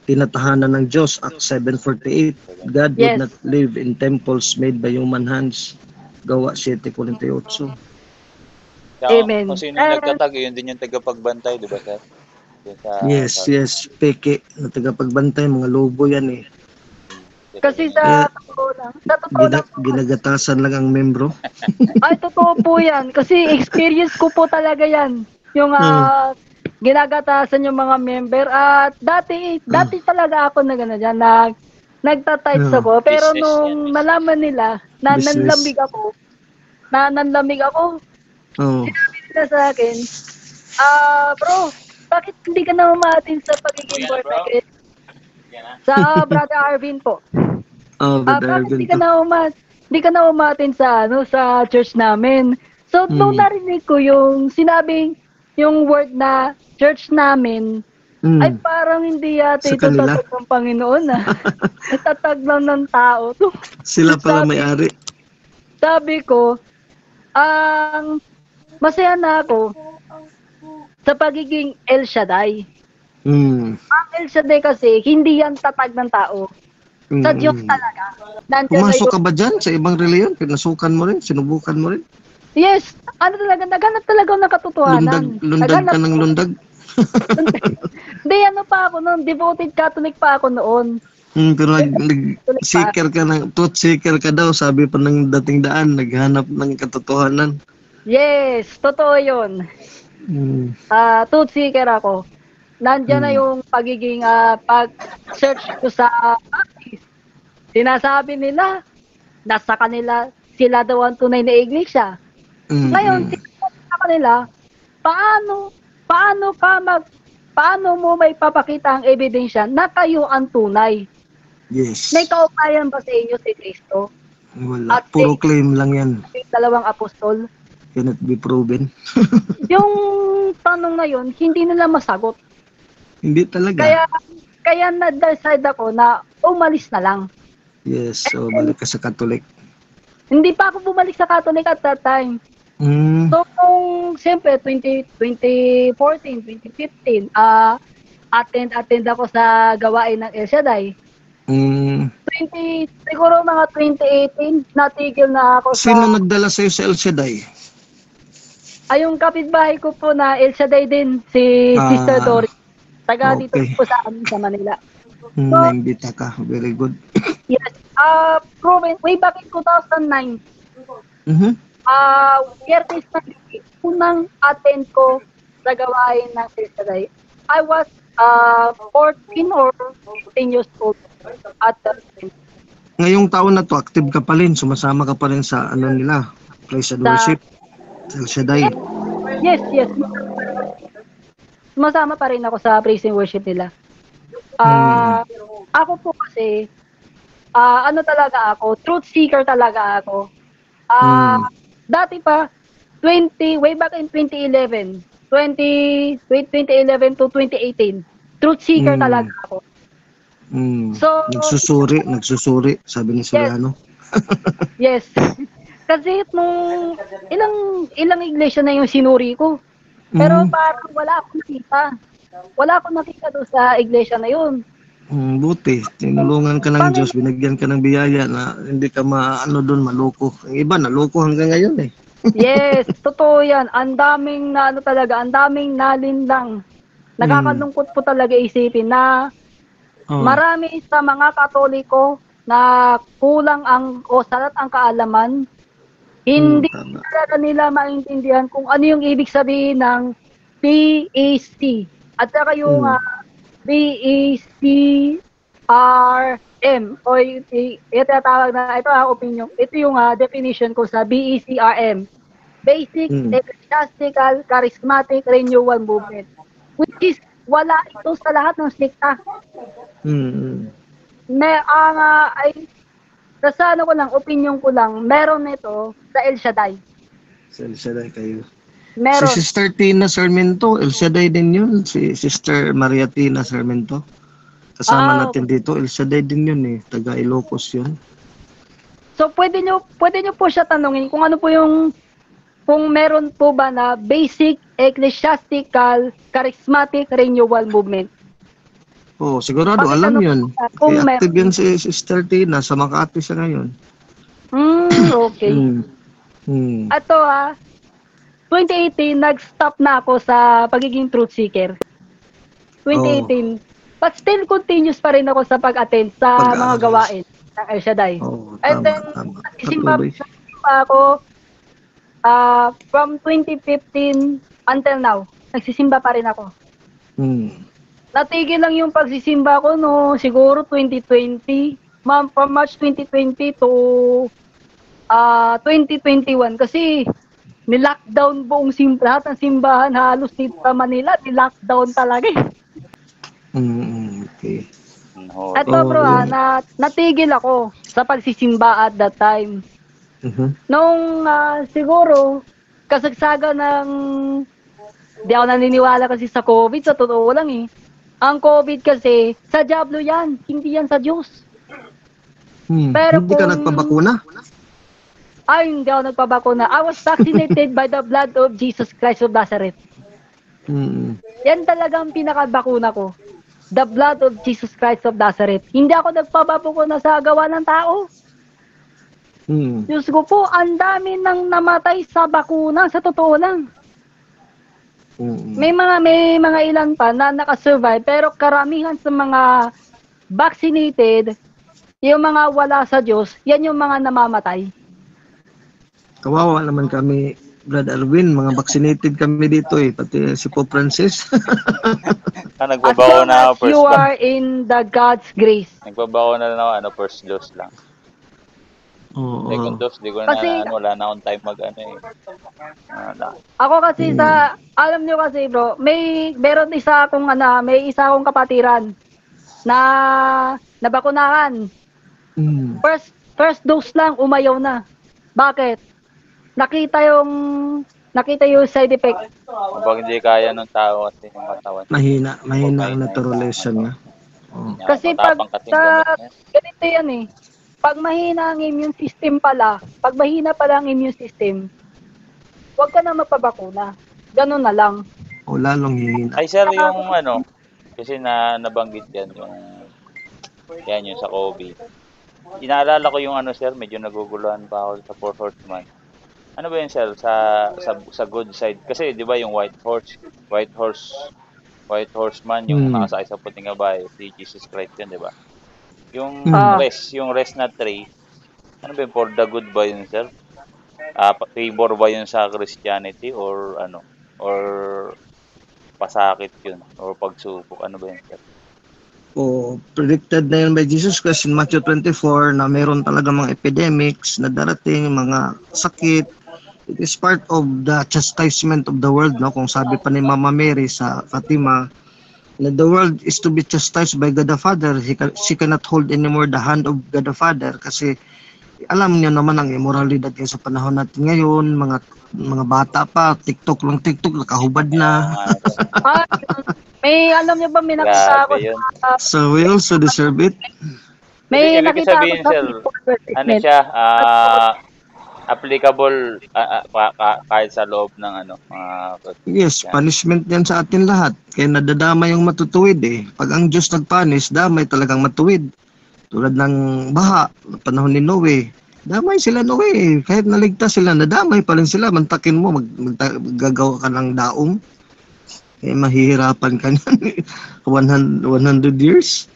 tinatahanan ng Diyos. Acts 7:48. God did not live in temples made by human hands. Gawa 7:48. Amen. Kung sino nagtatag, yun din yung tagapagbantay, di ba, sir? Yes. Peke na tagapagbantay, mga lobo yan Kasi sa totoo lang, ginagatasan lang ang membro. Ay, totoo po yan. Kasi experience ko po talaga yan. Yung ginagatasan yung mga member. At dati talaga ako na gano'n dyan. Nagtatights ako. Pero nung nalaman nila na nanlamig ako, sinabi nila sa akin, bro, bakit hindi ka na umatin sa pagiging born again? Sa Brother Arvin po. Bakit hindi ka na umatin sa church namin? So, nung narinig ko yung sinabing yung word na church namin, ay parang hindi yata ito tatag ng Panginoon tatag lang ng tao. Sila pala may-ari. Sabi ko, masaya na ako sa pagiging El Shaddai. Ang El Shaddai kasi, hindi yan tatag ng tao. Sa Diyos talaga. Pumasok ka ba dyan sa ibang reliyon? Pinasukan mo rin? Sinubukan mo rin? Yes. Naghanap talaga ng katotohanan. Lundag ka ng lundag? Hindi, pa ako noon. Devoted Catholic pa ako noon. Pero nag-seeker ka truth seeker ka daw, sabi pa ng dating daan, naghanap ng katotohanan. Yes, totoo yun. Truth seeker ako. Nandiyan na yung pagiging pag-search ko sa baptist. Sinasabi nila, nasa kanila, sila daw ang tunay na iglesia. Ngayon, sinasabi sa kanila, paano mo may papakita ang ebidensya na kayo ang tunay? Yes. May kaupayan ba sa inyo si Kristo? Wala. Puro claim lang yan. Dalawang apostol. Cannot be proven. Yung tanong na yun, hindi nila masagot. Hindi talaga. Kaya na-decide ako na umalis na lang. Yes, so balik ka sa Catholic. Hindi pa ako bumalik sa Catholic at that time. So, siyempre, 2014, 2015, attend ako sa gawain ng El Shaddai. Siguro mga 2018, natigil na ako Sino nagdala sa'yo sa El Shaddai? Ay, yung kapitbahay ko po na El Shaddai din, si Sister Doris. Taga dito okay. po sa amin sa Manila. Naimbita ka. Very good. Yes. Way back in 2009, Mhm. Yeartis na unang attend ko sa gawain ng El Shaddai. I was 14 or 15 years old at that time. Ngayong taon na to, active ka pa rin. Sumasama ka pa rin sa ano nila, praise and worship. El Shaddai. Yes. Sumasama pa rin ako sa praise and worship nila. Ako po kasi, ano talaga ako, truth seeker talaga ako. Dati pa, way back in 2011 to 2018, truth seeker talaga ako. So, nagsusuri, sabi ni Soriano. Yes. Kasi nung ilang iglesia na yung sinuri ko. Pero parang wala akong nakita. Wala akong nakita doon sa iglesia na yun. Buti, tinulungan ka ng Diyos, binigyan ka ng biyaya na hindi ka doon, maloko. Ang iba, naloko hanggang ngayon eh. Yes, totoo yan. Ang daming nalinlang. Nakakalungkot po talaga isipin na marami sa mga Katoliko na kulang salat ang kaalaman. Hindi talaga nila maintindihan kung ano yung ibig sabihin ng BAC. At saka yung BACRM o ito tawag na ito ang opinion. Ito yung definition ko sa BACRM. Basic Ecclesiastical Charismatic Renewal Movement. Which is wala ito sa lahat ng sekta. Sa opinion ko lang, meron nito sa El Shaddai. Sa El Shaddai kayo. Meron. Si Sister Tina Sarmiento, El Shaddai din yun. Si Sister Maria Tina Sarmiento. Kasama natin dito, El Shaddai din yun eh. Taga Ilocos yun. So pwede nyo po siya tanungin kung ano po kung meron po ba na Basic Ecclesiastical Charismatic Renewal Movement. Sigurado, alam yun. Active yun si Sister Tina sa Makati siya ngayon. Okay. Ato 2018, nag-stop na ako sa pagiging truth seeker. 2018. But still continuous pa rin ako sa pag-attend sa mga gawain ng El Shaddai. And then, nagsisimba ako from 2015 until now. Nagsisimba pa rin ako. Natigil lang yung pagsisimba ko siguro 2020. From March 2020 to 2021 kasi ni-lockdown buong lahat ng simbahan halos dito sa Manila, ni-lockdown talaga eh. Okay. At bro, natigil ako sa pagsisimba at that time. Nung siguro kasagsaga ng di ako naniniwala kasi sa COVID, sa totoo lang eh. Ang COVID kasi, sa diablo yan, hindi yan sa Diyos. Pero hindi ka nagpabakuna? Ay, hindi ako nagpabakuna. I was vaccinated by the blood of Jesus Christ of Nazareth. Yan talagang pinakabakuna ko. The blood of Jesus Christ of Nazareth. Hindi ako nagpabakuna sa gawa ng tao. Diyos ko po, ang dami nang namatay sa bakuna, sa totoo lang. May mga ilan pa na nakasurvive, pero karamihan sa mga vaccinated, yung mga wala sa Diyos, yan yung mga namamatay. Kawawa naman kami, Brad Alvin, mga vaccinated kami dito eh, pati si Pope Francis. Nagbabago na ako first. You are in the God's grace. Nagbabago na first dose lang. Second dose, di ko wala na akong time Ako kasi alam niyo kasi bro, may isa akong kapatiran na nabakunahan. First dose lang, umayaw na. Bakit? Nakita yung side effect. Kapag hindi kaya ng tao kasi yung katawan. Mahina ang naturalization niya. Kasi ganito yan eh. Pag mahina ang immune system pala, pag mahina pala ang immune system, huwag ka na magpabakuna. Ganun na lang. O lalong hihina. Ay sir, yung kasi nabanggit yan, yung sa COVID. Inaalala ko yung sir, medyo naguguluhan pa ako sa 4 month. Ano ba yun, sir, sa good side? Kasi 'di ba yung white horse, white horseman, yung Hmm. nakasakay sa puting babae, si Jesus Christ yun, 'di ba? Yung Hmm. yung rest na three, ano ba yun, for the good ba yun, sir? Favor ba yun sa Christianity or ano? Or pasakit yun? Or pagsubok? Ano ba yun, sir? O predicted na yun by Jesus Christ in Matthew 24 na meron talaga mga epidemics na darating, mga sakit. It is part of the chastisement of the world, no? Kung sabi pa ni Mama Mary sa Fatima, na the world is to be chastised by God the Father. She cannot hold anymore the hand of God the Father kasi alam niyo naman ang immoralidad sa panahon natin ngayon, mga bata pa, TikTok, nakahubad na. May alam niyo ba, may nakita ako So we also deserve it. May ibig nakita sabihin, ako sir, ano siya, applicable kahit sa loob ng ano, Yes, punishment yan sa atin lahat. Kaya nadadama yung matutuwid eh. Pag ang Diyos nagpunish, damay talagang matuwid. Tulad ng baha, panahon ni Noe. Damay sila Noe. Kahit naligtas sila, nadamay pa rin sila. Mantakin mo, gagawa ka ng daong. Eh, mahihirapan ka niyan. 100 years?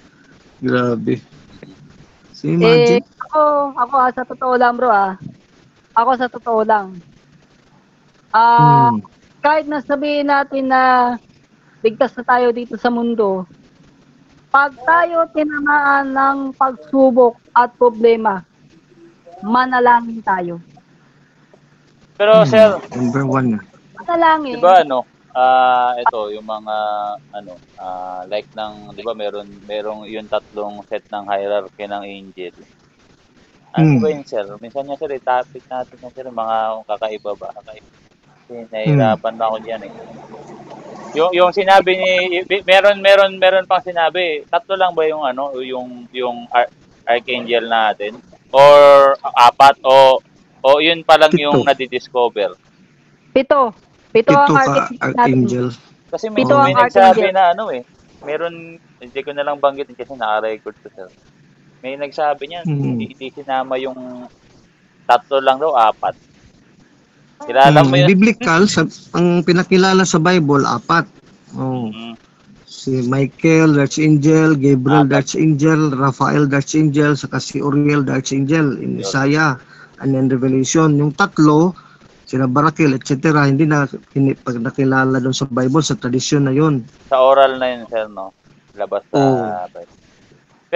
Grabe. So, imagine. Ako sa totoo lang, bro, Ako sa totoo lang. Kahit nasabihin natin na ligtas na tayo dito sa mundo, pag tayo tinamaan ng pagsubok at problema, manalangin tayo. Pero sir, number one. Manalangin. Diba ano, ito yung mga ano, like ng 'di ba merong yung tatlong set ng hierarchy ng angel. Ano ba yun, sir? Minsan nga, sir, topic natin na, sir, mga kakaiba ba? Kasi nahihirapan na ako diyan eh. Yung sinabi ni meron pang sinabi, tatlo lang ba yung ano, yung archangel natin? Or apat o yun pa lang yung nadidiscover? Pito ang archangel. Kasi may nagsabi na ano eh. Meron, hindi ko na lang banggitin kasi naka-record ko, sir. May nagsabi niyan, hindi sinama yung tatlo lang daw, apat. Kilala mo yun? Biblical, ang pinakilala sa Bible, apat. Si Michael, Archangel, Gabriel, Archangel, Raphael, Archangel, saka si Uriel, Archangel, in Isaiah, and in Revelation. Yung tatlo, sina Barakil, etc. Hindi na pag nakilala doon sa Bible, sa tradisyon na yun. Sa oral na yun, sir, no? Labas sa Bible.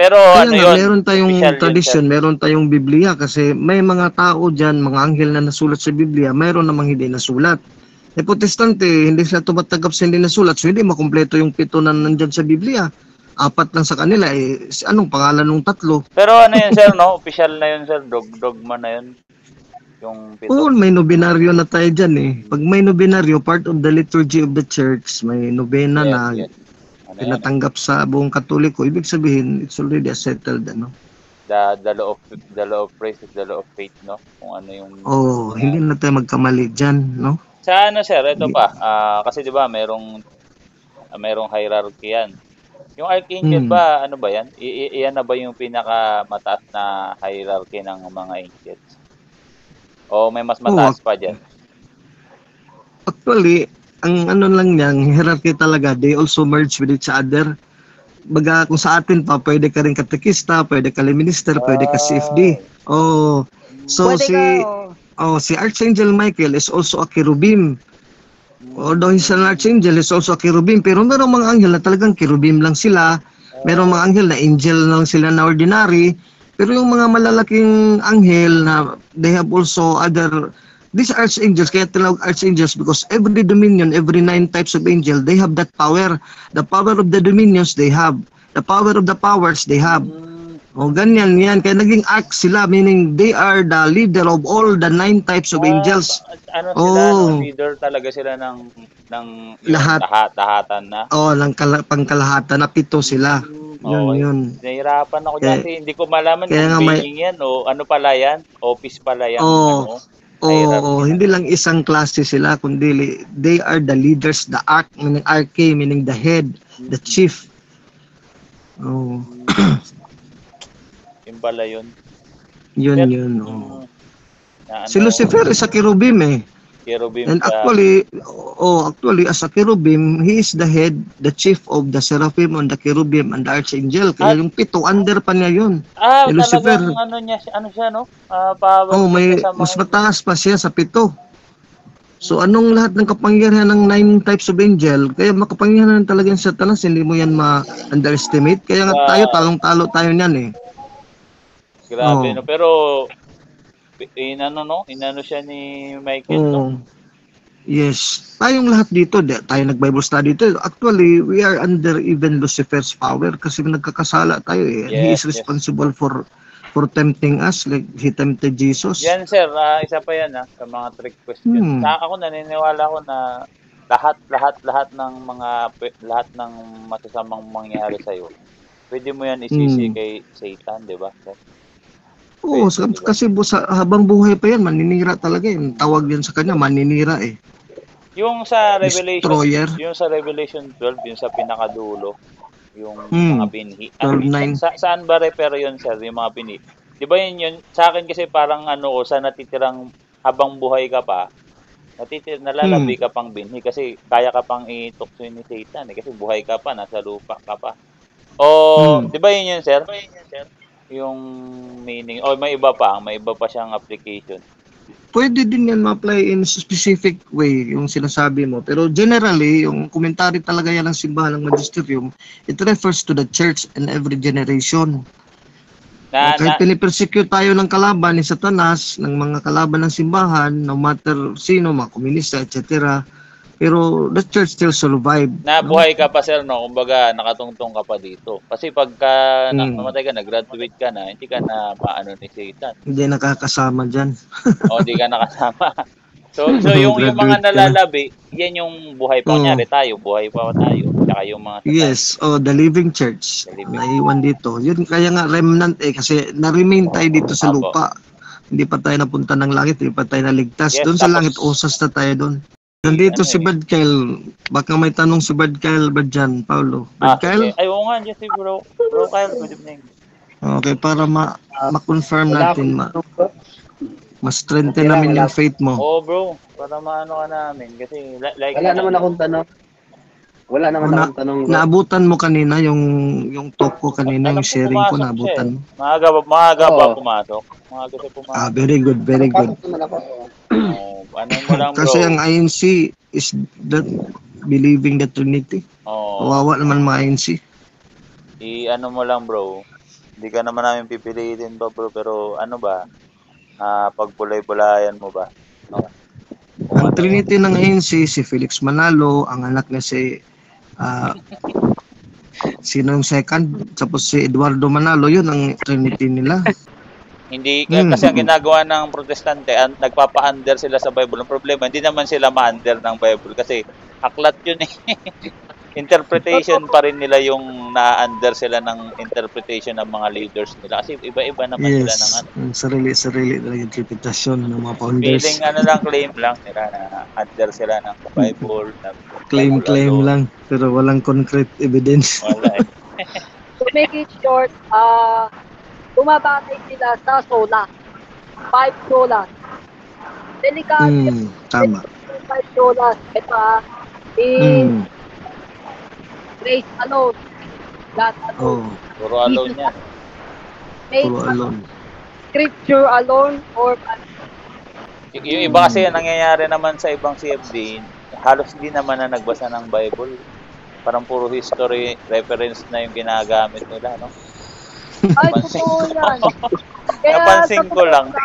Pero kaya ano yun? Meron tayong tradisyon, meron tayong Biblia kasi may mga tao dyan, mga anghel na nasulat sa Biblia, mayroon namang hindi nasulat. Eh, Protestante, hindi sila tumatagap sa hindi nasulat, so hindi makumpleto yung 7 na nandyan sa Biblia. 4 lang sa kanila, anong pangalan ng 3? Pero ano yun, sir, no? Official na yun, sir, dogma na yun. Yung 7. Oo, may nobinaryo na tayo dyan eh. Pag may nobinaryo, part of the liturgy of the church, may nobena na pinatanggap sa buong Katoliko, ibig sabihin, it's already a settled, ano? The law of praise is the law of faith, no? Kung ano yung... hindi na tayo magkamali dyan, no? Sa ano, sir, ito pa, kasi di ba merong hierarchy yan. Yung archangel ba, ano ba yan? Iyan na ba yung pinakamataas na hierarchy ng mga angels? O may mas mataas pa dyan? Actually, ang ano lang niyan, hierarchy talaga, they also merge with each other. Baga kung sa atin pa, pwede ka rin katekista, pwede ka rin minister, pwede ka CFD. So si Archangel Michael is also a cherubim. Although he's an archangel, he's also a cherubim. Pero merong mga anghel na talagang cherubim lang sila. Merong mga anghel na angel lang sila na ordinary. Pero yung mga malalaking anghel na they have also other... These archangels, kaya tinawag archangels because every dominion, every 9 types of angel, they have that power. The power of the dominions, they have. The power of the powers, they have. Ganyan yan. Kaya naging arch sila, meaning they are the leader of all the 9 types of angels. Ano sila, leader talaga sila ng lahat-lahatan na? Ng pangkalahatan na 7 sila. Yun. Nahirapan ako dyan kasi hindi ko malaman kung being yan o ano pala yan, office pala yan. Hindi lang isang klase sila, kundi they are the leaders, the arch, meaning arche, meaning the head, the chief. Yung pala yun. Yun. Si Lucifer is a cherubim eh. Cherubim And actually, as a cherubim, he is the head, the chief of the seraphim and the cherubim and the archangel. Kaya yung 7 under pa niya yun. Lucifer. Ano siya, no? Mas mataas pa siya sa 7. So anong lahat ng kapangyarihan ng 9 types of angel? Kaya makapangyarihan talaga yung Satanas, hindi mo yan ma-underestimate. Kaya nga tayo, talong-talo tayo niyan eh. Grabe, no? Pero inano siya ni Michael, no? Yes. Tayong lahat dito, tayo nag-Bible study dito. Actually, we are under even Lucifer's power kasi nagkakasala tayo eh. Yes, he is responsible for tempting us like he tempted Jesus. Yan sir, isa pa yan sa mga trick question. Ako naniniwala ko na lahat ng masasamang mangyari sa iyo. Pwede mo yan isisi kay Satan, 'di ba? Oo, kasi habang buhay pa yan, maninira talaga eh. Tawag yan sa kanya, maninira eh. Yung sa Revelation, Destroyer. Yung sa Revelation 12, yung sa pinakadulo, yung mga binhi. Saan ba refer yun, sir, yung mga binhi? Di ba yun, sa akin kasi parang sa natitirang habang buhay ka pa, nalalabi ka pang binhi kasi kaya ka pang itukso ni Satan kasi buhay ka pa, nasa lupa ka pa. Di ba yun, sir? Yung meaning may iba pa siyang application. Pwede din yan ma-apply in specific way yung sinasabi mo, pero generally yung commentary talaga yan ng simbahan ng magisterium, it refers to the church and every generation. Kahit pinipersecute tayo ng kalaban ni Satanas, ng mga kalaban ng simbahan, no matter sino, mga komunista, etc., pero the church still survive. Nabuhay ka pa, sir, no? Kumbaga, nakatungtong ka pa dito. Kasi pagka namatay ka, nag-graduate ka na, hindi ka na maano ni Satan. Hindi nakakasama dyan. Hindi ka nakasama. So yung mga nalalabi, yan yung buhay pa. Kunyari tayo, buhay pa tayo. Tsaka yung mga tatay. Yes, the living church. Naiwan dito. Yun kaya nga remnant kasi na-remain tayo dito sa lupa. Hindi pa tayo napunta ng langit, hindi pa tayo naligtas. Doon sa langit, usas na tayo doon. Nandito si Bad Kyle. Baka may tanong si Bad Kyle ba dyan, Paulo? Bad Kyle? Ay, oo nga, dyan si bro. Bro Kyle, good evening. Okay, para ma-confirm natin, ma-strengthen namin yung faith mo. Bro. Para maano ka namin. Kasi, like... Wala naman akong tanong. Naabutan mo kanina yung talk ko kanina, yung sharing ko, naabutan mo. Maaga ba pumasok? Maaga siya pumasok. Very good. Ano mo lang, bro? Kasi ang INC is that believing the Trinity. Kawawa naman mga INC. Ano mo lang, bro. Hindi ka naman namin pipilitin ba, bro? Pero ano ba? Pagpulay-pulayan mo ba? No? Ang Trinity ng INC, si Felix Manalo, ang anak niya si sino yung second? Tapos si Eduardo Manalo, yun ang Trinity nila. Hindi kasi ang ginagawa ng protestante, nagpapa-under sila sa Bible. Ang problema, hindi naman sila ma-under ng Bible kasi aklat yun eh. Interpretation pa rin nila yung na-under sila ng interpretation ng mga leaders nila. Kasi iba-iba naman sila ng sarili na interpretasyon ng mga founders. Feeling claim lang nila na under sila ng Bible. Claim lang, pero walang concrete evidence. Wala eh. To make it short, bumabatay sila sa sola. 5 solas. Delikado. Tama. 5 solas. Ito grace alone. God alone. Puro alone yan. Puro alone. Scripture alone or yung iba kasi nangyayari naman sa ibang CFD, halos hindi naman na nagbasa ng Bible. Parang puro history reference na yung ginagamit nila, no? Ay, totoo yan. Napansin ko lang.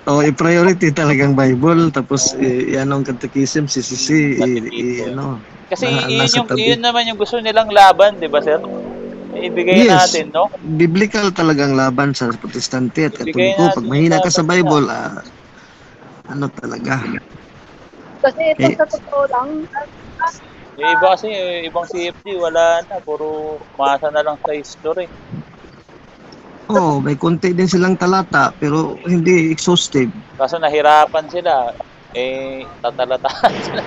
I-priority talagang Bible, tapos yan ang catechism, CCC, Kasi yun naman yung gusto nilang laban, di ba, sir? Ibigay natin, no? Biblical talagang laban sa protestante at katoliko. Pag mahina ka sa Bible, ano talaga? Kasi ito sa totoo lang. Yung iba kasi, ibang CFD, wala na. Puro masa na lang sa history. May konti din silang talata, pero hindi exhaustive. Kaso nahirapan sila. Tatalatahan sila.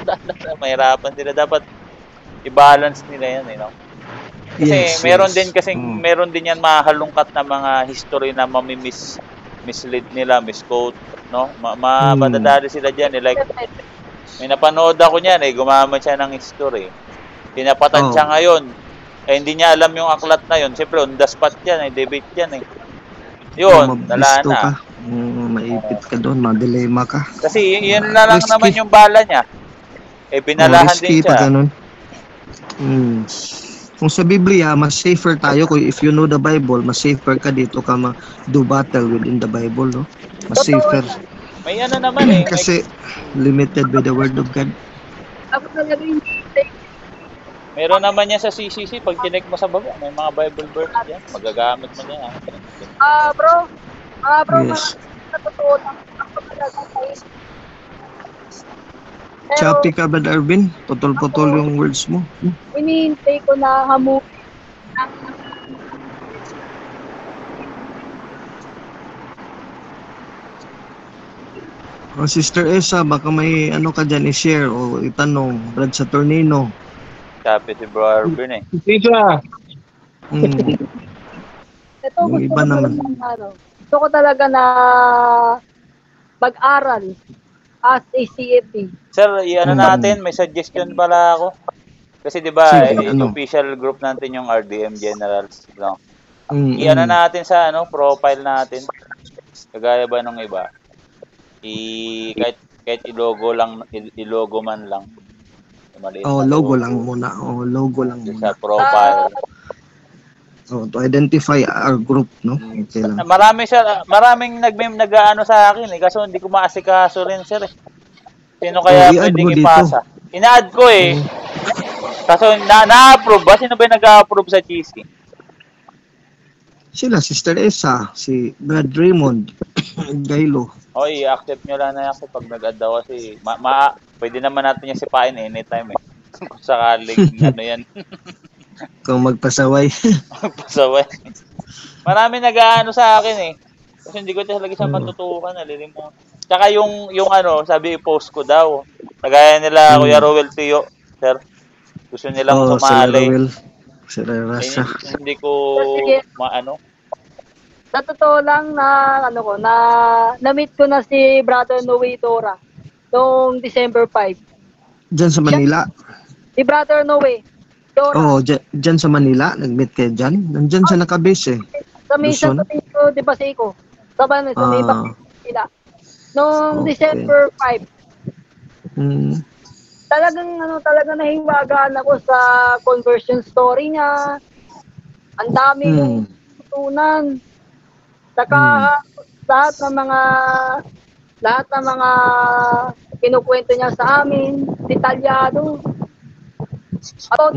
Mahirapan sila. Dapat i-balance nila yan, no? Kasi meron din yan mahalungkat na mga history na mislead nila, misquote. no? Madadali sila diyan eh. Like may napanood ako niyan eh, gumamit siya ng history. Pinapatan siya ngayon. Eh hindi niya alam yung aklat na yun. Siyempre on the spot yan eh, debate yan eh. Yun, wala na. Maipit ka doon, madilema ka. Kasi yun na lang naman yung bala niya. Eh binalahan din siya. Kung sa Biblia, mas safer tayo. Kung if you know the Bible, mas safer ka dito ka do battle within the Bible, no? Mas safer. May ano naman eh. Kasi limited by the word of God. Meron naman yan sa CCC. Pag tinek mo sa baba, may mga Bible verse yan. Magagamit mo niya. Bro, yes. Totoo lang. Choppy ka, Brad Arvin? Putol-putol yung words mo. Hinihintay ko na hamukin Sister Esa, baka may ano ka dyan i-share o itanong, Brad Saturnino. Choppy si Bro Arvin eh. Isa! Ito, gusto ko talaga na mag-aral as a CFP. Sir, i-ano natin, may suggestion pala ako. Kasi 'di ba, official group natin yung RDM Generals, no? I-ano natin sa profile natin. Kagaya ba nung iba? Kahit i-logo man lang. Logo lang muna. Logo lang muna. Sa profile. To identify our group, no? Okay lang. Maraming nag-aano sa akin eh, kaso hindi ko maasikaso rin, sir. Sino kaya pwedeng ipasa? Ina-add ko eh. Kaso na-approve ba? Sino ba nag-approve sa GC? Sila, Sister Esa, si Brad Raymond, Gailo. I-accept nyo lang na ako pag nag-add daw kasi pwede naman natin yung sipain anytime eh. Kung sakaling yan. Kung magpasaway. Magpasaway. Marami nag-aano sa akin eh. Kasi hindi ko talaga siya matutukan. Mo. Tsaka yung sabi i-post ko daw. Nagaya nila Kuya Rowel Tio, sir. Gusto nilang sumali. Sila Rasa. Hindi ko maano. Sa totoo lang na-meet ko na si Brother Noe Dora noong December 5. Diyan sa Manila? Si Brother Noe. Dyan sa Manila, nag-meet kayo dyan? Nandyan siya nakabase eh. Sa Misa sa Tito de Paseco. Sa may Manila. Noong December 5. Talagang nahiwagaan ako sa conversion story niya. Ang dami yung tutunan. Saka lahat ng mga kinukwento niya sa amin, detalyado. About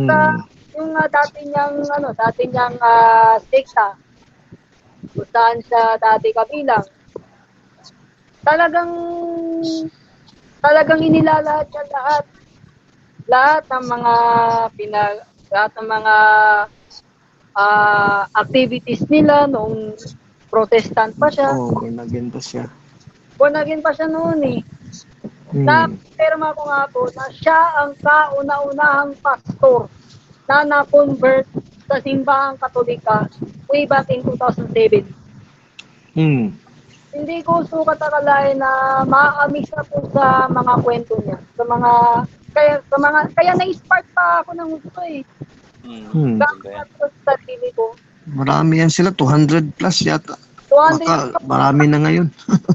yung dati niyang sekta, kung saan siya dati kabilang. Talagang inilalat niya lahat ng mga activities nila noong Protestant pa siya. Born again pa siya. Born again pa siya noon eh. Napirma ko nga po na siya ang kauna-unahang pastor na na-convert sa simbahang Katolika way back in 2007. Hindi ko sukat akalain na ma-amaze na po sa mga kwento niya. Kaya na-spark pa ako ng gusto eh. Sa sarili ko. Marami yan sila, 200 plus yata. Marami na ngayon.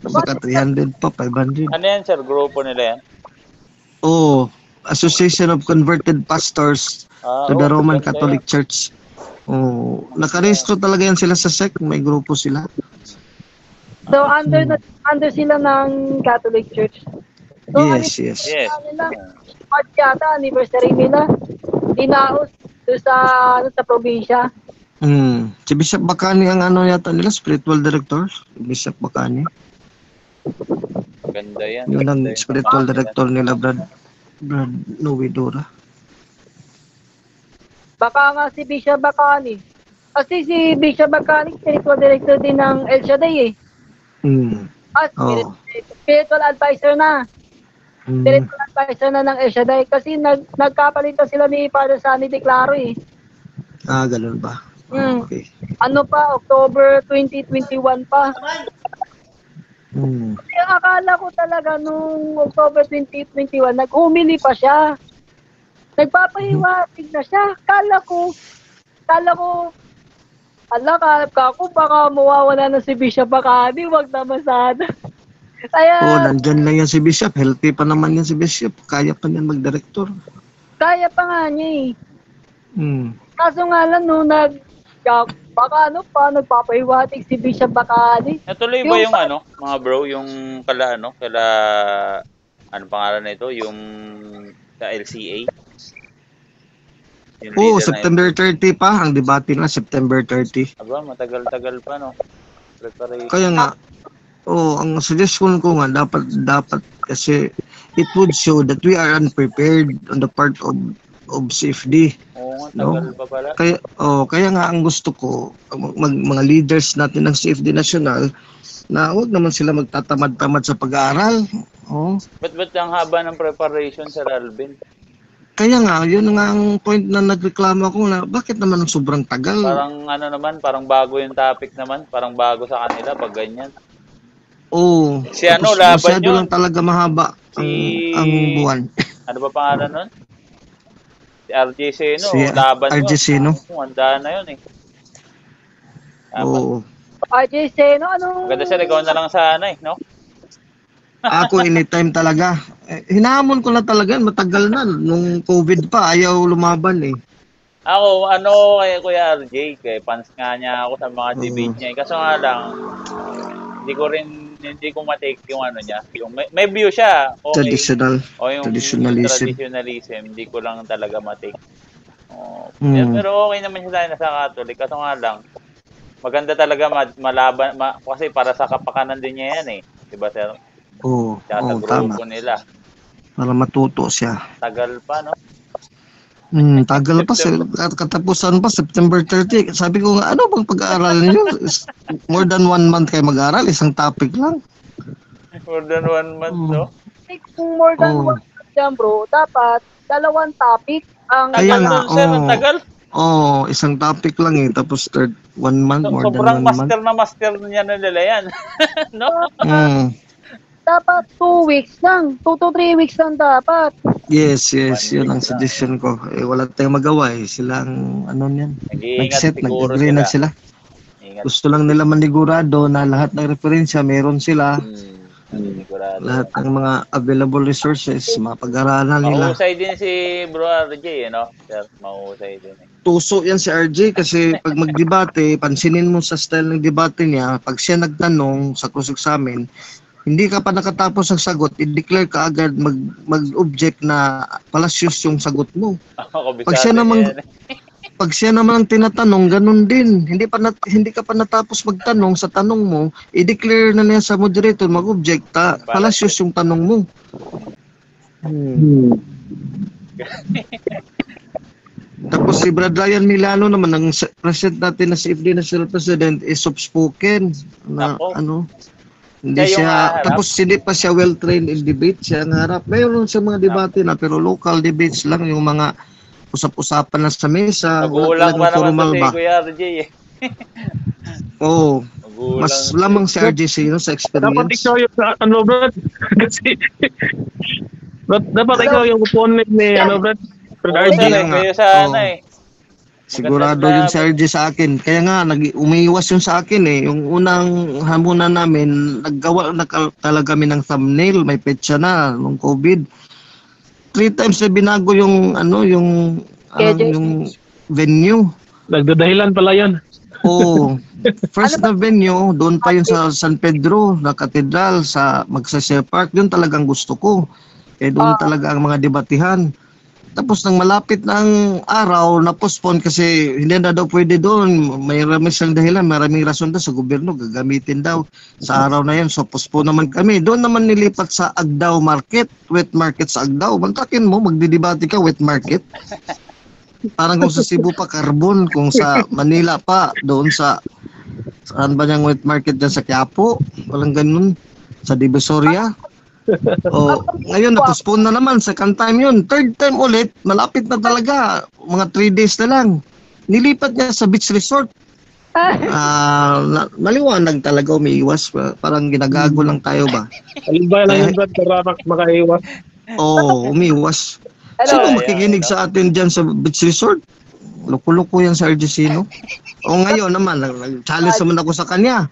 Baka 300 pa, 500. Ano yan, sir? Grupo nila yan? Association of Converted Pastors to the Roman Catholic Church. Nakarehistro talaga yan sila sa SEC. May grupo sila. So, under sila ng Catholic Church. So, yes. March yata, anniversary nila. Dinaos sa probinsya. Si Bishop Bacani ang yata nila, spiritual director. Bishop Bacani. Ganda yan. Yun ang spiritual director nila, Brad Noe Dora. Baka nga si Bishop Bacani. Kasi si Bishop Bacani, spiritual director din ng El Shaddai eh. Spiritual advisor na. Spiritual advisor na ng El Shaddai. Kasi nagkapalitan sila ni Father Sunny De Claro eh. Ganun ba? Okay. October 2021 pa. Kaya akala ko talaga nung October 2021, nag-humili pa siya. Nagpapahiwatig na siya. Kala ko, baka mawawala na si Bishop Bacani, wag naman sana. Kaya, nandyan lang yan si Bishop. Healthy pa naman yan si Bishop. Kaya pa niyan mag-director. kaya pa nga niya Hmm. Kaso nga lang, no, nagpapahiwatig si Bishop Bacani. Natuloy ba yung mga bro, yung kala ano pangalan na ito, yung sa LCA? September 30 pa. Ang debate na, September 30. Aba, matagal-tagal pa, no? Preparation. Kaya nga, ang suggestion ko nga, dapat kasi it would show that we are unprepared on the part of CFD. Oo nga, tagal pa pala. Kaya nga ang gusto ko, mga leaders natin ng CFD National, na huwag naman sila magtatamad-tamad sa pag-aaral. Ba't ang haba ng preparation, Sir Alvin? Kaya nga, yun nga ang point na nagreklamo ako na bakit naman ang sobrang tagal? Parang bago yung topic naman, parang bago sa kanila pag ganyan. Laban masyado yun. Lang talaga mahaba ang buwan. Ano ba pangalan nun? Si RJ Seno, laban RJ Seno. Handa na yun eh. RJ Seno, Maganda siya, ikaw na lang sana no? Ako anytime talaga. Hinahamon ko na talaga, matagal na. Nung COVID pa, ayaw lumaban eh. Ako, kay Kuya RJ, fans nga niya ako sa mga debate niya. Kaso nga lang, hindi ko matake yung niya. Yung may view siya. Okay. Traditionalism, hindi ko lang talaga matake. Pero okay naman siya nasa Catholic. Kaso nga lang, maganda talaga malaban, kasi para sa kapakanan din niya yan eh. Diba, sir? Tama. Nila. Para matuto siya. Tagal pa, no? Tagal pa. Katapusan pa, September 30. Sabi ko, ano bang pag-aaral niyo? More than 1 month kayo mag-aaral, isang topic lang. More than 1 month, no? Kung more than 1 month yan, bro, dapat 2 topic. Kaya nga, tagal. Isang topic lang eh. Tapos 1 month, more than 1 month. Sobrang master niya na nila yan. No? Dapat 2 weeks lang. 2 to 3 weeks lang dapat. Yes. Yun ang suggestion ko. Wala tayong magawa eh. Silang, niyan. Nag-agree na sila. Gusto lang nila manigurado na lahat ng referensya meron sila. Lahat ng mga available resources, mapag-aralan nila. Mahusay din si Bro RJ, no? Sir, mahusay din. Tuso yan si RJ kasi pag magdebate, pansinin mo sa style ng debate niya, pag siya nagtanong sa cross-examine, hindi ka pa nakatapos ng sagot, i-declare ka agad mag-object na palasyos yung sagot mo. Pag siya naman ang tinatanong, ganun din. Hindi ka pa natapos magtanong sa tanong mo, i-declare na niya sa moderator, mag-object, palasyos yung tanong mo. Tapos si Brad Ryan Milano naman, ang president natin na CFD National President, is soft-spoken. Hindi siya, tapos hindi pa siya well-trained in debate, siya ang harap. Mayroon siya mga debate na, pero local debates lang, yung mga usap-usapan lang sa mesa. Magulang pa naman sa Kuya RJ eh. Mas lamang si RJ sa experience. Dapat ikaw yung, Brad? Kasi, dapat ikaw yung opponent ni, Brad? Kayo sana eh. Sigurado yun si RJ sa akin. Kaya nga, umiiwas yun sa akin eh. Yung unang hamunan namin, naggawa na talaga kami ng thumbnail. May petsa na nung COVID. 3 times na binago yung venue. Nagdadahilan pala yun. First na venue, doon pa yun sa San Pedro, na katedral, sa Magsaysay Park. Yun talagang gusto ko. Doon talaga ang mga debatihan. Tapos nang malapit ng araw, na-postpone kasi hindi na daw pwede doon. May siyang dahilan, maraming rason daw sa gobyerno, gagamitin daw sa araw na yun. So postpone naman kami. Doon naman nilipat sa Agdao Market, wet market sa Agdao. Bantakin mo, magdidebate ka, wet market. Parang kung sa Cebu pa, carbon. Kung sa Manila pa, doon saan ba niyang wet market dyan sa Quiapo? Walang ganun. Sa Divisoria. Ngayon na-postpone na naman, second time yun. Third time ulit, malapit na talaga, mga 3 days na lang. Nilipat niya sa beach resort. Maliwanag talaga umiiwas. Parang ginagago lang tayo ba? Alibay lang yung Brad para makaiwas. Oo, umiiwas. Sino makikinig sa atin dyan sa beach resort? Loko-loko yan sa Argesino. O ngayon naman, challenge naman ako sa kanya.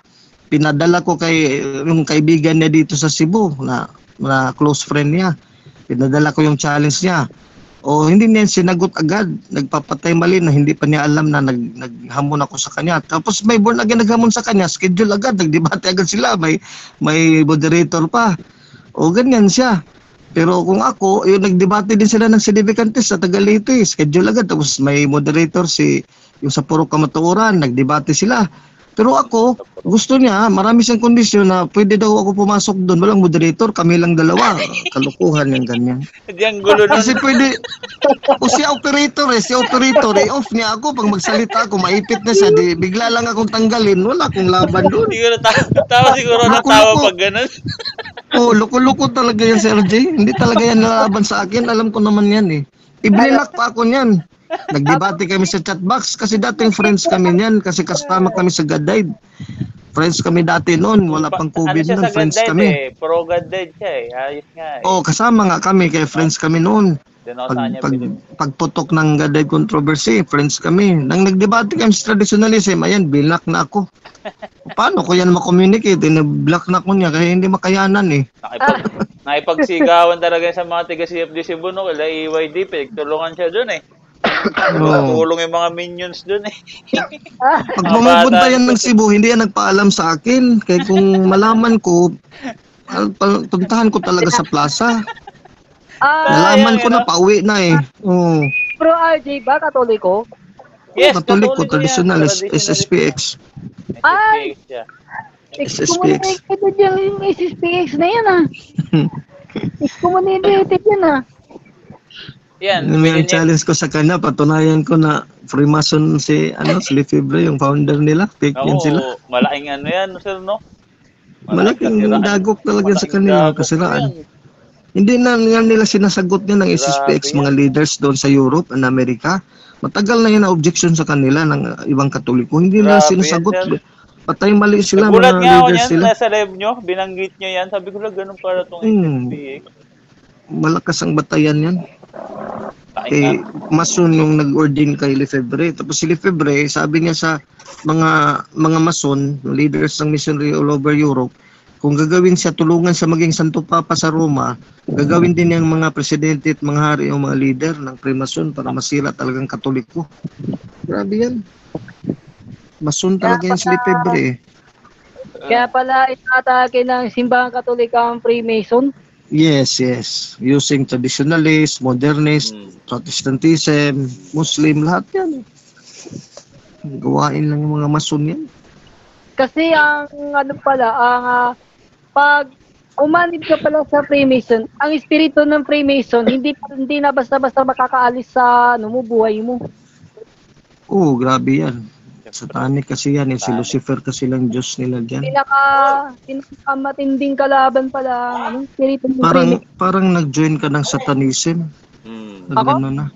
Pinadala ko kay yung kaibigan niya dito sa Cebu na close friend niya. Pinadala ko yung challenge niya. O hindi niya sinagot agad. Nagpapatay mali na hindi pa niya alam na naghamon ako sa kanya. Tapos may born again naghamon sa kanya. Schedule agad. Nagdebate agad sila. May moderator pa. O ganyan siya. Pero kung ako, yung nagdebate din sila ng significantes sa Tagalite. Schedule agad. Tapos may moderator yung sa Puro Kamatuoran. Nagdebate sila. Pero ako, gusto niya, marami siyang kondisyon na pwede daw ako pumasok doon. Walang moderator, kami lang dalawa. Kalukuhan yung ganyan. Diyan gulo nun. Kasi pwede, si operator, off niya ako. Pag magsalita ako, maipit na siya. Bigla lang akong tanggalin. Wala akong laban doon. Siguro tawa siguro ng tawa pag ganun. Loko-loko talaga yan, Sir J. Hindi talaga yan nalaban sa akin. Alam ko naman yan eh. Iblinak pa ako niyan. Nagdebate kami sa chatbox kasi dating friends kami niyan kasi kasama kami sa God Died. Friends kami dati noon, wala pang COVID noon, friends kami. Pro God Died siya eh, ayos nga eh. Kasama nga kami kaya friends kami noon. Pagputok ng God Died controversy, friends kami. Nang nagdebate kami sa traditionalism, ayan, binak na ako. Paano ko yan makommunicate? Block na ko niya kaya hindi makayanan eh. Nakipagsigawan talaga sa mga taga-CFD Cebu no, kala EYD, tulungan siya doon eh. Tulong yung mga minions doon eh. Pag pumupunta yan ng Cebu, hindi yan nagpaalam sa akin. Kaya kung malaman ko, puntahan ko talaga sa plaza. Nalaman ko na pauwi na eh. Bro RJ ba, Katoliko? Yes, Katoliko, traditional, SSPX. Ay! SSPX. Excommunicated yung SSPX na yan Excommunicated yan Yan. May challenge ko sa kanya, patunayan ko na Freemason si Lefebvre, yung founder nila. Fake yan sila. Malaking yan, sir, no? Malaking dagok talaga sa kanila, kasiraan. Hindi na nila sinasagot niya ng SSPX, mga leaders doon sa Europe and Amerika. Matagal na yan na objection sa kanila ng ibang Katoliko. Hindi nila sinasagot. Patay mali sila, nagulat mga nga leaders yan, sila. nasa live nyo, binanggit nyo yan. Sabi ko lang, ganun para itong SSPX. Malakas ang batayan yan. Mason yung nag-ordain kay Lefebvre. Tapos si Lefebvre, sabi niya sa mga Mason, leaders ng missionary all over Europe, kung gagawin siya, tulungan sa maging Santo Papa sa Roma, gagawin din yung mga presidente at mga hari o mga leader ng Freemason para masira talagang Katoliko. Grabe yan. Mason talaga yan si Lefebvre. Kaya pala inatake ng simbahang Katolika ang Freemason. Yes. Using traditionalist, modernist, Protestantism, Muslim, lahat yan. Gawain lang yung mga Mason yan. Kasi ang pag umanib ka pala sa Freemason, ang espiritu ng Freemason, hindi na basta-basta makakaalis sa buhay mo. Grabe yan. Satanic kasi yan. Si Lucifer kasi lang Diyos nila dyan. Pinakamatinding kalaban pala ang espiritu ng Freemason. Parang nag-join ka ng Satanism. Gano'n na.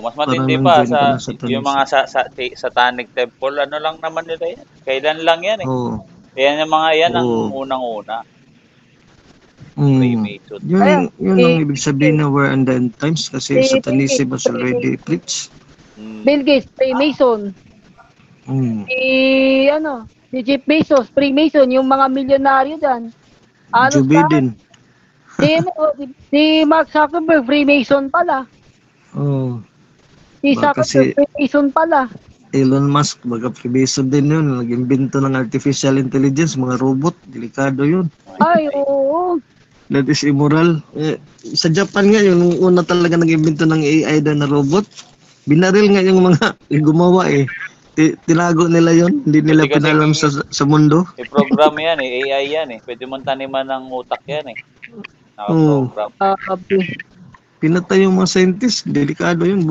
Mas matindi pa sa yung mga satanic temple. Ano lang naman nila yan. Kailan lang yan eh. Yan yung mga yan ang unang-una. Freemason. Yun ang ibig sabihin na we're in the end times kasi Satanism was already preached. Bill Gates, Freemason. Si Jeff Bezos, Freemason, yung mga milyonaryo dyan. Joe Biden. Si Mark Zuckerberg, Freemason pala. Si Zuckerberg, Freemason pala. Elon Musk, baga Freemason din yun. Nag-imbento ng artificial intelligence, mga robot. Delikado yun. Ay, oo. That is immoral. Sa Japan nga, yung una talaga nag-imbento ng AI daw na robot. Binaril nga yung mga gumawa eh. Tinago nila yon, hindi nila pinalam sa mundo. I-program yan AI yan Pwede mong taniman ng utak yan Naka-program. Pinatay yung mga scientist, delikado yun.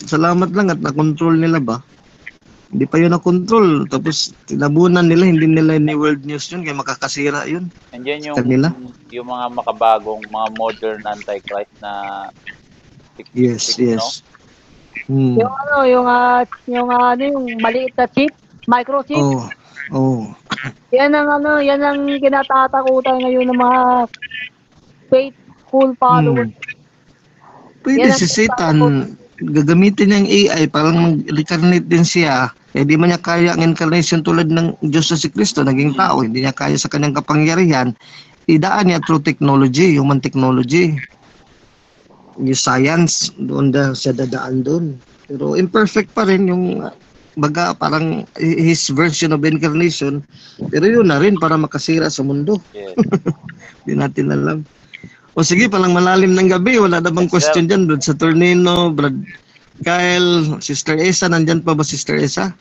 Salamat lang at na-control nila ba? Hindi pa yun na-control. Tapos tinabunan nila, hindi nila ni World News yun, kaya makakasira yun. Andiyan yung mga makabagong, mga modern antichrist na yes. Yung yung maliit na chip, Microchip. Oh. Yan ang kinatatakutan ngayon ng mga faithful followers. Pwede si Satan gagamitin niyang AI parang mag-recarnate din siya. Di man niya kaya ang incarnation tulad ng Diyos na si Kristo, naging tao, hindi niya kaya sa kanyang kapangyarihan. Idaan niya through technology, human technology. Yung science, doon siya dadaan doon. Pero imperfect pa rin yung baga parang his version of incarnation, pero yun na rin para makasira sa mundo. Yes. Hindi natin alam. O sige, palang malalim ng gabi, wala na bang question dyan, Brad Saturnino, Brad Kyle, Sister Esa, nandyan pa ba Sister Esa?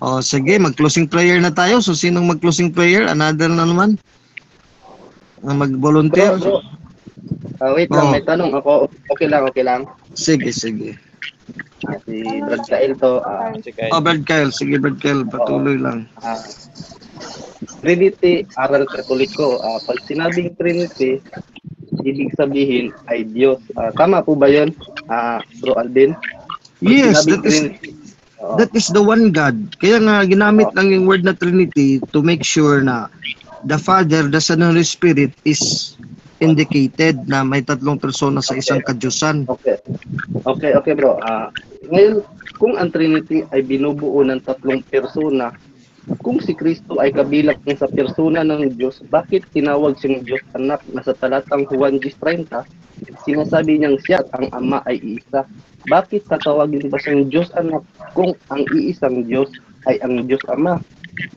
O sige, mag-closing prayer na tayo. So sinong mag-closing prayer? Another na naman? Mag-volunteer? Wait lang, may tanong ako. Okay lang. Sige. Si Brad Kyle to. Brad Kyle. Sige, Brad Kyle. Patuloy lang. Trinity, aral Katoliko. Pag sinabing Trinity, ibig sabihin ay Diyos. Tama po ba yun, Bro Alvin? Yes, that is the one God. Kaya nga, ginamit lang yung word na Trinity to make sure na the Father, the Son, and the Holy Spirit is indicated na may tatlong persona sa isang kadyusan. Okay, bro. Ngayon, kung ang Trinity ay binubuo ng tatlong persona, kung si Kristo ay kabilang sa persona ng Diyos, bakit tinawag siyang Diyos anak na sa talatang Juan 10:30, sinasabi niyang siya at ang Ama ay iisa? Bakit tatawagin ba siyang Diyos anak kung ang iisang Diyos ay ang Diyos Ama?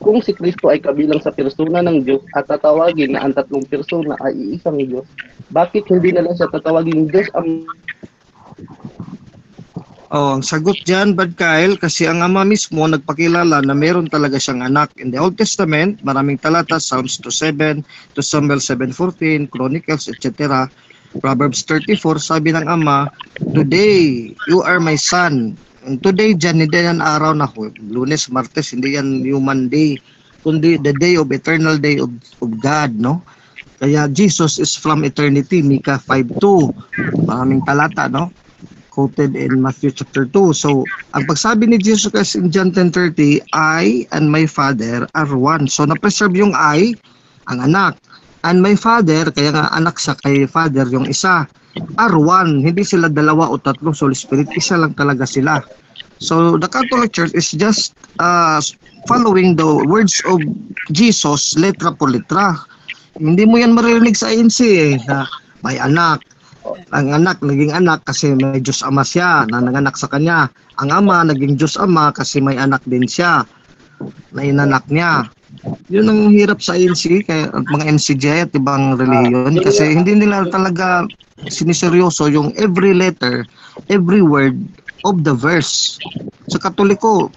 Kung si Kristo ay kabilang sa persona ng Diyos at tatawagin na ang tatlong persona ay iisang Diyos, bakit hindi na lang siya tatawagin Diyos Ama? Ang sagot dyan, Brad Kyle, kasi ang Ama mismo nagpakilala na meron talaga siyang anak. In the Old Testament, maraming talata, Psalms 2:7, to Samuel 7:14, Chronicles, etc. Proverbs 34, sabi ng Ama, "Today, you are my son." And today dyan, hindi yan araw na Lunes, Martes, hindi yan human day, kundi the day of eternal day of God, no? Kaya Jesus is from eternity, Micah 5:2. Maraming talata, no? Quoted in Matthew chapter 2. So, ang pagsabi ni Jesus Christ in John 10:30, I and my Father are one. So, na-preserve yung I, ang anak, and my Father, kaya nga anak siya kay Father, yung isa, are one. Hindi sila dalawa o tatlo, Holy Spirit, isa lang talaga sila. So, the Catholic Church is just following the words of Jesus, letra po letra. Hindi mo yan maririnig sa ANC na may anak. Ang anak, naging anak kasi may Diyos Ama siya, na nanganak sa kanya. Ang Ama, naging Diyos Ama kasi may anak din siya, na inanak niya. Yun ang hirap sa ANC, kaya mga MCJ at ibang reliyon, kasi hindi nila talaga siniseryoso yung every letter, every word of the verse. Sa Katoliko,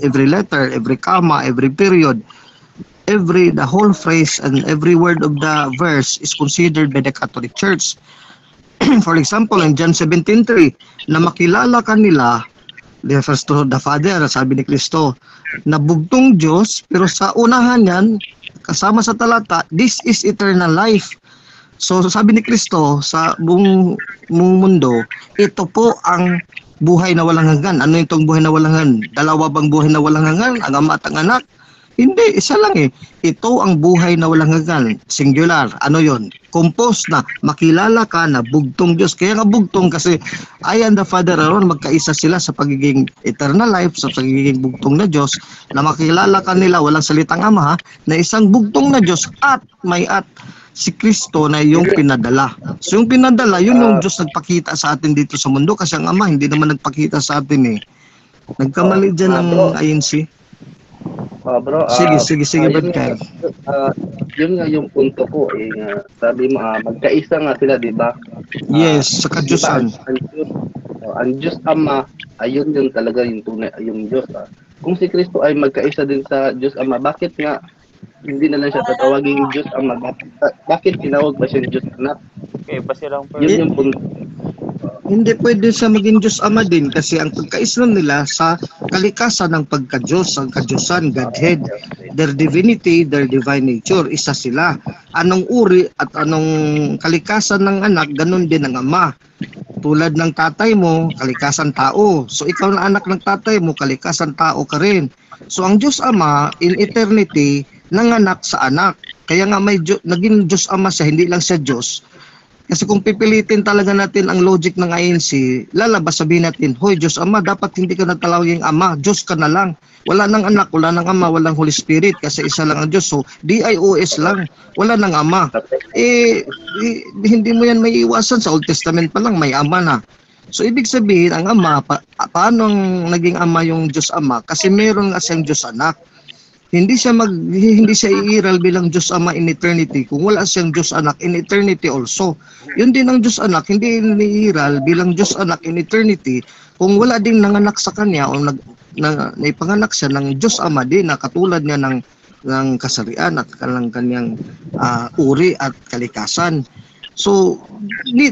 every letter, every comma, every period, the whole phrase and every word of the verse is considered by the Catholic Church. For example, in John 17:3, na makilala kanila, refers to the Father, sabi ni Kristo, na bugtong Diyos, pero sa unahan yan, kasama sa talata, this is eternal life. So sabi ni Kristo, sa buong mundo, ito po ang buhay na walang hanggan. Ano itong buhay na walang hanggan? Dalawa bang buhay na walang hanggan? Ang Ama at ang Anak? Hindi, isa lang eh. Ito ang buhay na walang hanggan. Singular. Ano yon? Compose na. Makilala ka na bugtong Diyos. Kaya nga bugtong kasi I and the Father aron magkaisa sila sa pagiging eternal life, sa pagiging bugtong na Diyos, na makilala ka nila, walang salitang Ama, na isang bugtong na Diyos at may at si Kristo na yung pinadala. So yung pinadala, yun yung Diyos nagpakita sa atin dito sa mundo kasi ang Ama hindi naman nagpakita sa atin eh. Nagkamali dyan ng INC. Bro, sige, Brad Kyle. Yun nga yung punto ko eh. Sabi mo, magkaisa nga sila, di ba? Yes, sa kadyusan. Ang Diyos Ama, ayun yun talaga yung tunay, yung Diyos. Kung si Kristo ay magkaisa din sa Diyos Ama, bakit nga hindi na lang siya tatawagin Diyos Ama? Bakit tinawag ba siya Diyos Anak? Okay, pa silang yun yung punto. Hindi pwede siya maging Diyos Ama din kasi ang pagkaisa nila sa kalikasan ng pagka-Diyos, ang kadyusan, Godhead, their divinity, their divine nature, isa sila. Anong uri at anong kalikasan ng anak, ganun din ang Ama. tulad ng tatay mo, kalikasan tao. So ikaw na anak ng tatay mo, kalikasan tao ka rin. So ang Diyos Ama in eternity nanganak sa anak. Kaya nga naging Diyos Ama siya, hindi lang siya Diyos. Kasi kung pipilitin talaga natin ang logic ng INC, lalabas sabihin natin, hoy Diyos Ama, dapat hindi ka natawaging Ama, Diyos ka na lang. Wala nang anak, wala nang Ama, walang Holy Spirit kasi isa lang ang Diyos. So DIOS lang, wala nang Ama. Hindi mo yan may iwasan, sa Old Testament pa lang may Ama na. So ibig sabihin, ang Ama, paano naging Ama yung Diyos Ama? Kasi meron nga siyang Diyos Anak. Hindi siya iiral bilang Diyos Ama in eternity kung wala siyang Diyos Anak in eternity also. Yun din ang Diyos Anak, hindi iiral bilang Diyos Anak in eternity kung wala ding nanganak sa kanya o naipanganak siya ng Diyos Ama din na katulad niya ng kasarian at kanyang uri at kalikasan. So,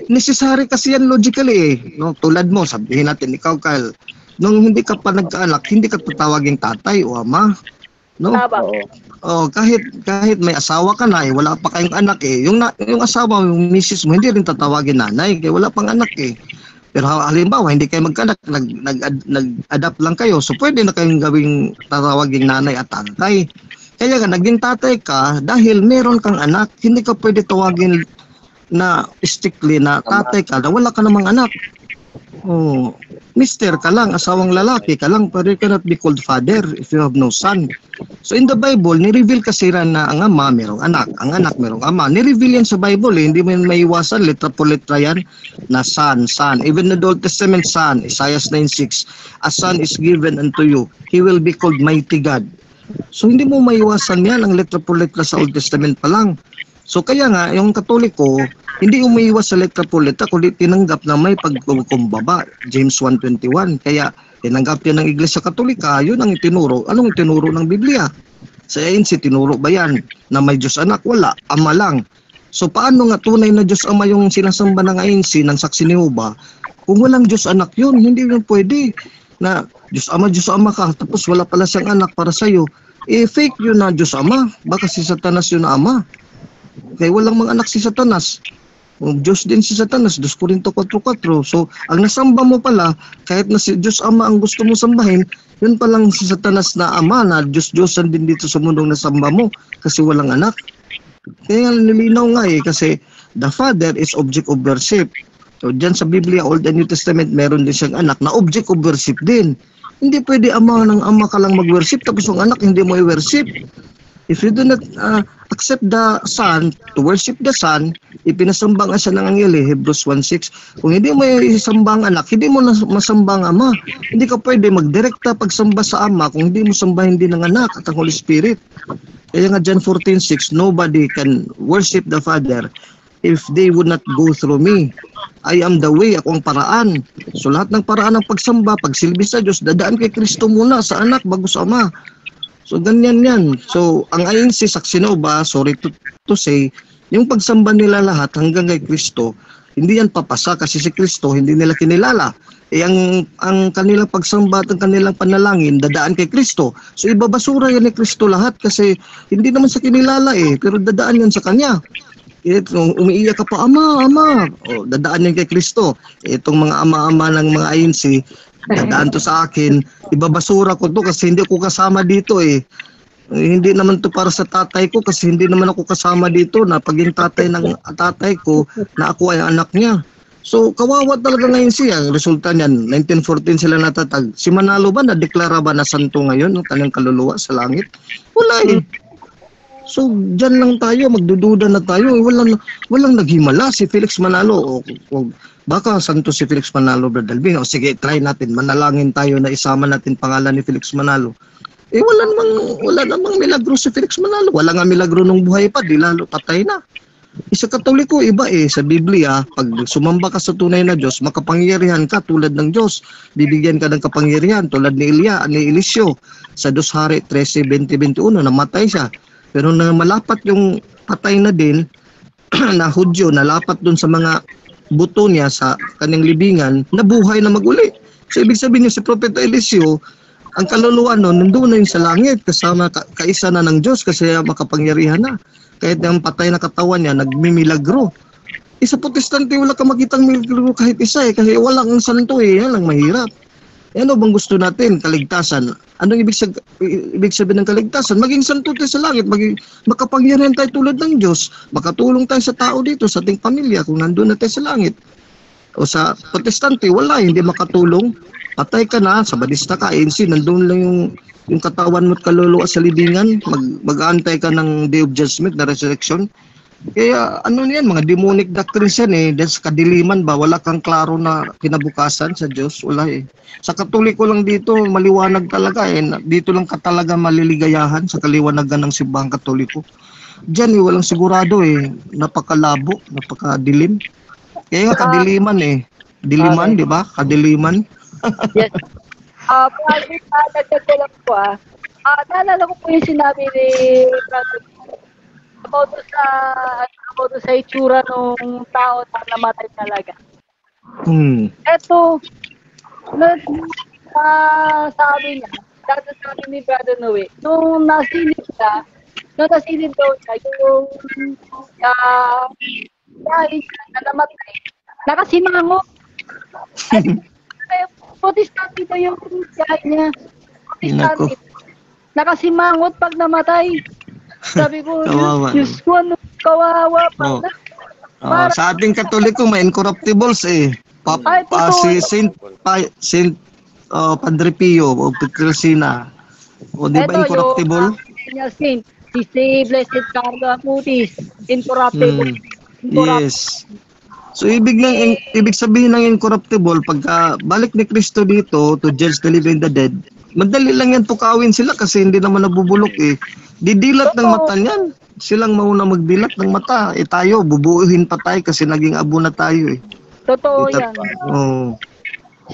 necessary kasi yan logically no? Tulad mo, sabihin natin, ikaw Kyle, nung hindi ka pa nagkaanak, hindi ka tatawaging tatay o ama. No? Kahit may asawa ka na wala pa kayong anak yung asawa mo, yung misis mo, hindi rin tatawagin nanay kaya wala pang anak Pero halimbawa hindi kayo magkaanak, nag-adapt lang kayo, so pwede na kayong gawing tatawaging nanay at tatay. Kaya naging tatay ka dahil meron kang anak, hindi ka pwede tawagin na strictly na tatay ka na wala ka namang anak. Mister ka lang, asawang lalaki ka lang, pero you cannot be called father if you have no son. So in the Bible, ni-reveal kasi rin na ang ama merong anak, ang anak merong ama. Ni-reveal yan sa Bible, hindi mo yan maiwasan, letra po letra yan, na son. Even the Old Testament son, Isaiah 9:6, a son is given unto you, he will be called mighty God. So hindi mo maiwasan yan, ang letra po letra sa Old Testament pa lang. So kaya nga, yung Katoliko, hindi umiiwas sa letra po letra, kundi tinanggap na may pagkumbaba, James 1:21. Kaya tinanggap yan ng Iglesia Katolika, yun ang itinuro. Anong itinuro ng Biblia? Sa ANC, tinuro ba yan na may Diyos Anak? Wala, Ama lang. So paano nga tunay na Diyos Ama yung sinasamba ng ANC, ng Saksi ni Jehovah? Kung walang Diyos Anak yun, hindi yun pwede. Na Diyos Ama ka, tapos wala pala siyang anak para sa'yo. Fake yun na Diyos Ama. Baka si Satanas yun na Ama. Kaya walang mga anak si Satanas. Diyos din si Satanas, 2 Corinto 4:4. So, ang nasamba mo pala, kahit na si Diyos Ama ang gusto mo sambahin, yun palang si Satanas na Ama na Diyos-Diyosan din dito sa mundong nasamba mo kasi walang anak. Kaya nilinaw nga kasi the Father is object of worship. So, dyan sa Biblia, Old and New Testament, meron din siyang anak na object of worship din. Hindi pwede ama ng ama ka lang mag-worship tapos ang anak hindi mo i-worship. If you do not accept the Son, to worship the Son, ipinasamba nga siya ng anghel, Hebrews 1:6. Kung hindi mo isamba ang anak, hindi mo masamba ang ama. Hindi ka pwede magdirekta pagsamba sa ama kung hindi mo sambahin din ang anak at ang Holy Spirit. Kaya nga John 14:6, nobody can worship the Father if they would not go through me. I am the way, ako ang paraan. So lahat ng paraan ng pagsamba, pagsilbi sa Diyos, dadaan kay Kristo muna sa anak bago sa ama. So ganyan yan. So ang INC Saksi ni Jehovah, sorry to say, yung pagsamba nila lahat hanggang kay Kristo, hindi yan papasa kasi si Kristo hindi nila kinilala. Ang kanilang pagsamba at ang kanilang panalangin dadaan kay Kristo. So ibabasura yan ni Kristo lahat kasi hindi naman sa kinilala pero dadaan yan sa kanya. Umiiyak ka pa, Ama. Dadaan yan kay Kristo. Itong mga ama-ama ng mga INC, dadaan to sa akin, ibabasura ko to kasi hindi ako kasama dito Hindi naman to para sa tatay ko kasi hindi naman ako kasama dito na paging tatay ng tatay ko na ako ay anak niya. So kawawa talaga ngayon siya. Ang resulta niyan, 1914 sila natatag. Si Manalo ba na-deklara ba na santo ngayon ng kanyang kaluluwa sa langit? Wala So dyan lang tayo, magdududa na tayo. Walang naghimala si Felix Manalo. Baka santo si Felix Manalo, Brother Alvin. Sige, try natin. Manalangin tayo na isama natin pangalan ni Felix Manalo. Wala namang milagro si Felix Manalo. Wala nga milagro nung buhay pa, di lalo patay na. Sa Katoliko, iba Sa Biblia, pag sumamba ka sa tunay na Diyos, makapangyarihan ka tulad ng Diyos. Bibigyan ka ng kapangyarihan tulad ni Eliseo. Sa 2 Hari 13:20-21, namatay siya. Pero na malapat yung patay na din, na Hudyo, nalapat dun sa mga buto niya sa kanyang libingan, nabuhay na maguli. So ibig sabihin niya si Propeta Eliseo, ang kaluluwa nandun na yung sa langit, kasama kaisa na ng Diyos kasi makapangyarihan na. Kahit yung patay na katawan niya, nagmimilagro. Isa protestante, wala ka makitang milagro kahit isa eh. Kasi walang santo eh. Yan lang mahirap. Ano bang gusto natin? Kaligtasan. Anong ibig sabihin ng kaligtasan? Maging santo tayo sa langit. Makapangyarihan tayo tulad ng Diyos. Makatulong tayo sa tao dito, sa ating pamilya, kung nandun na tayo sa langit. O sa protestante, wala. Hindi makatulong. Patay ka na, sa badista ka, ANC, nandun lang yung katawan mo at kaluluwa sa libingan. Mag-aantay ka ng Day of Judgment, na resurrection. Kaya ano niyan, mga demonic doctrines yan eh. Dahil sa kadiliman ba, wala kang klaro na kinabukasan sa Diyos, wala eh. Sa Katoliko lang dito, maliwanag talaga eh. Dito lang ka talaga maliligayahan sa kaliwanagan ng simbahang Katoliko. Diyan eh, walang sigurado eh. Napakalabo, napakadilim. Kaya nga kadiliman eh. Diliman, di ba? Kadiliman. Yes. Dagdag ko lang po naalala ko po yung sinabi ni Brother about sa itsura ng tao na namatay talaga. Eto, sabi niya, sabi ni Brother Noe, nung nasilip daw siya, yung dahil na namatay, nakasimango. Protestante daw yung dahil niya. Protestante. Nakasimangot pag namatay. Sabi ko, Diyos ko, ano, kawawa pa. Sa ating Katoliko, may incorruptibles eh. Si Saint Padre Pio o Petrosina. O di ba incorruptible? Si Blessed Carlo Acutis, incorruptible. Yes. So ibig sabihin ng incorruptible, pagka balik ni Kristo dito to judge the living and the dead, madali lang yan tukawin sila kasi hindi naman nabubulok eh. Didilat ng mata niyan. Silang mauna magdilat ng mata. Eh tayo, bubuuhin pa tayo kasi naging abo na tayo eh. Totoo yan.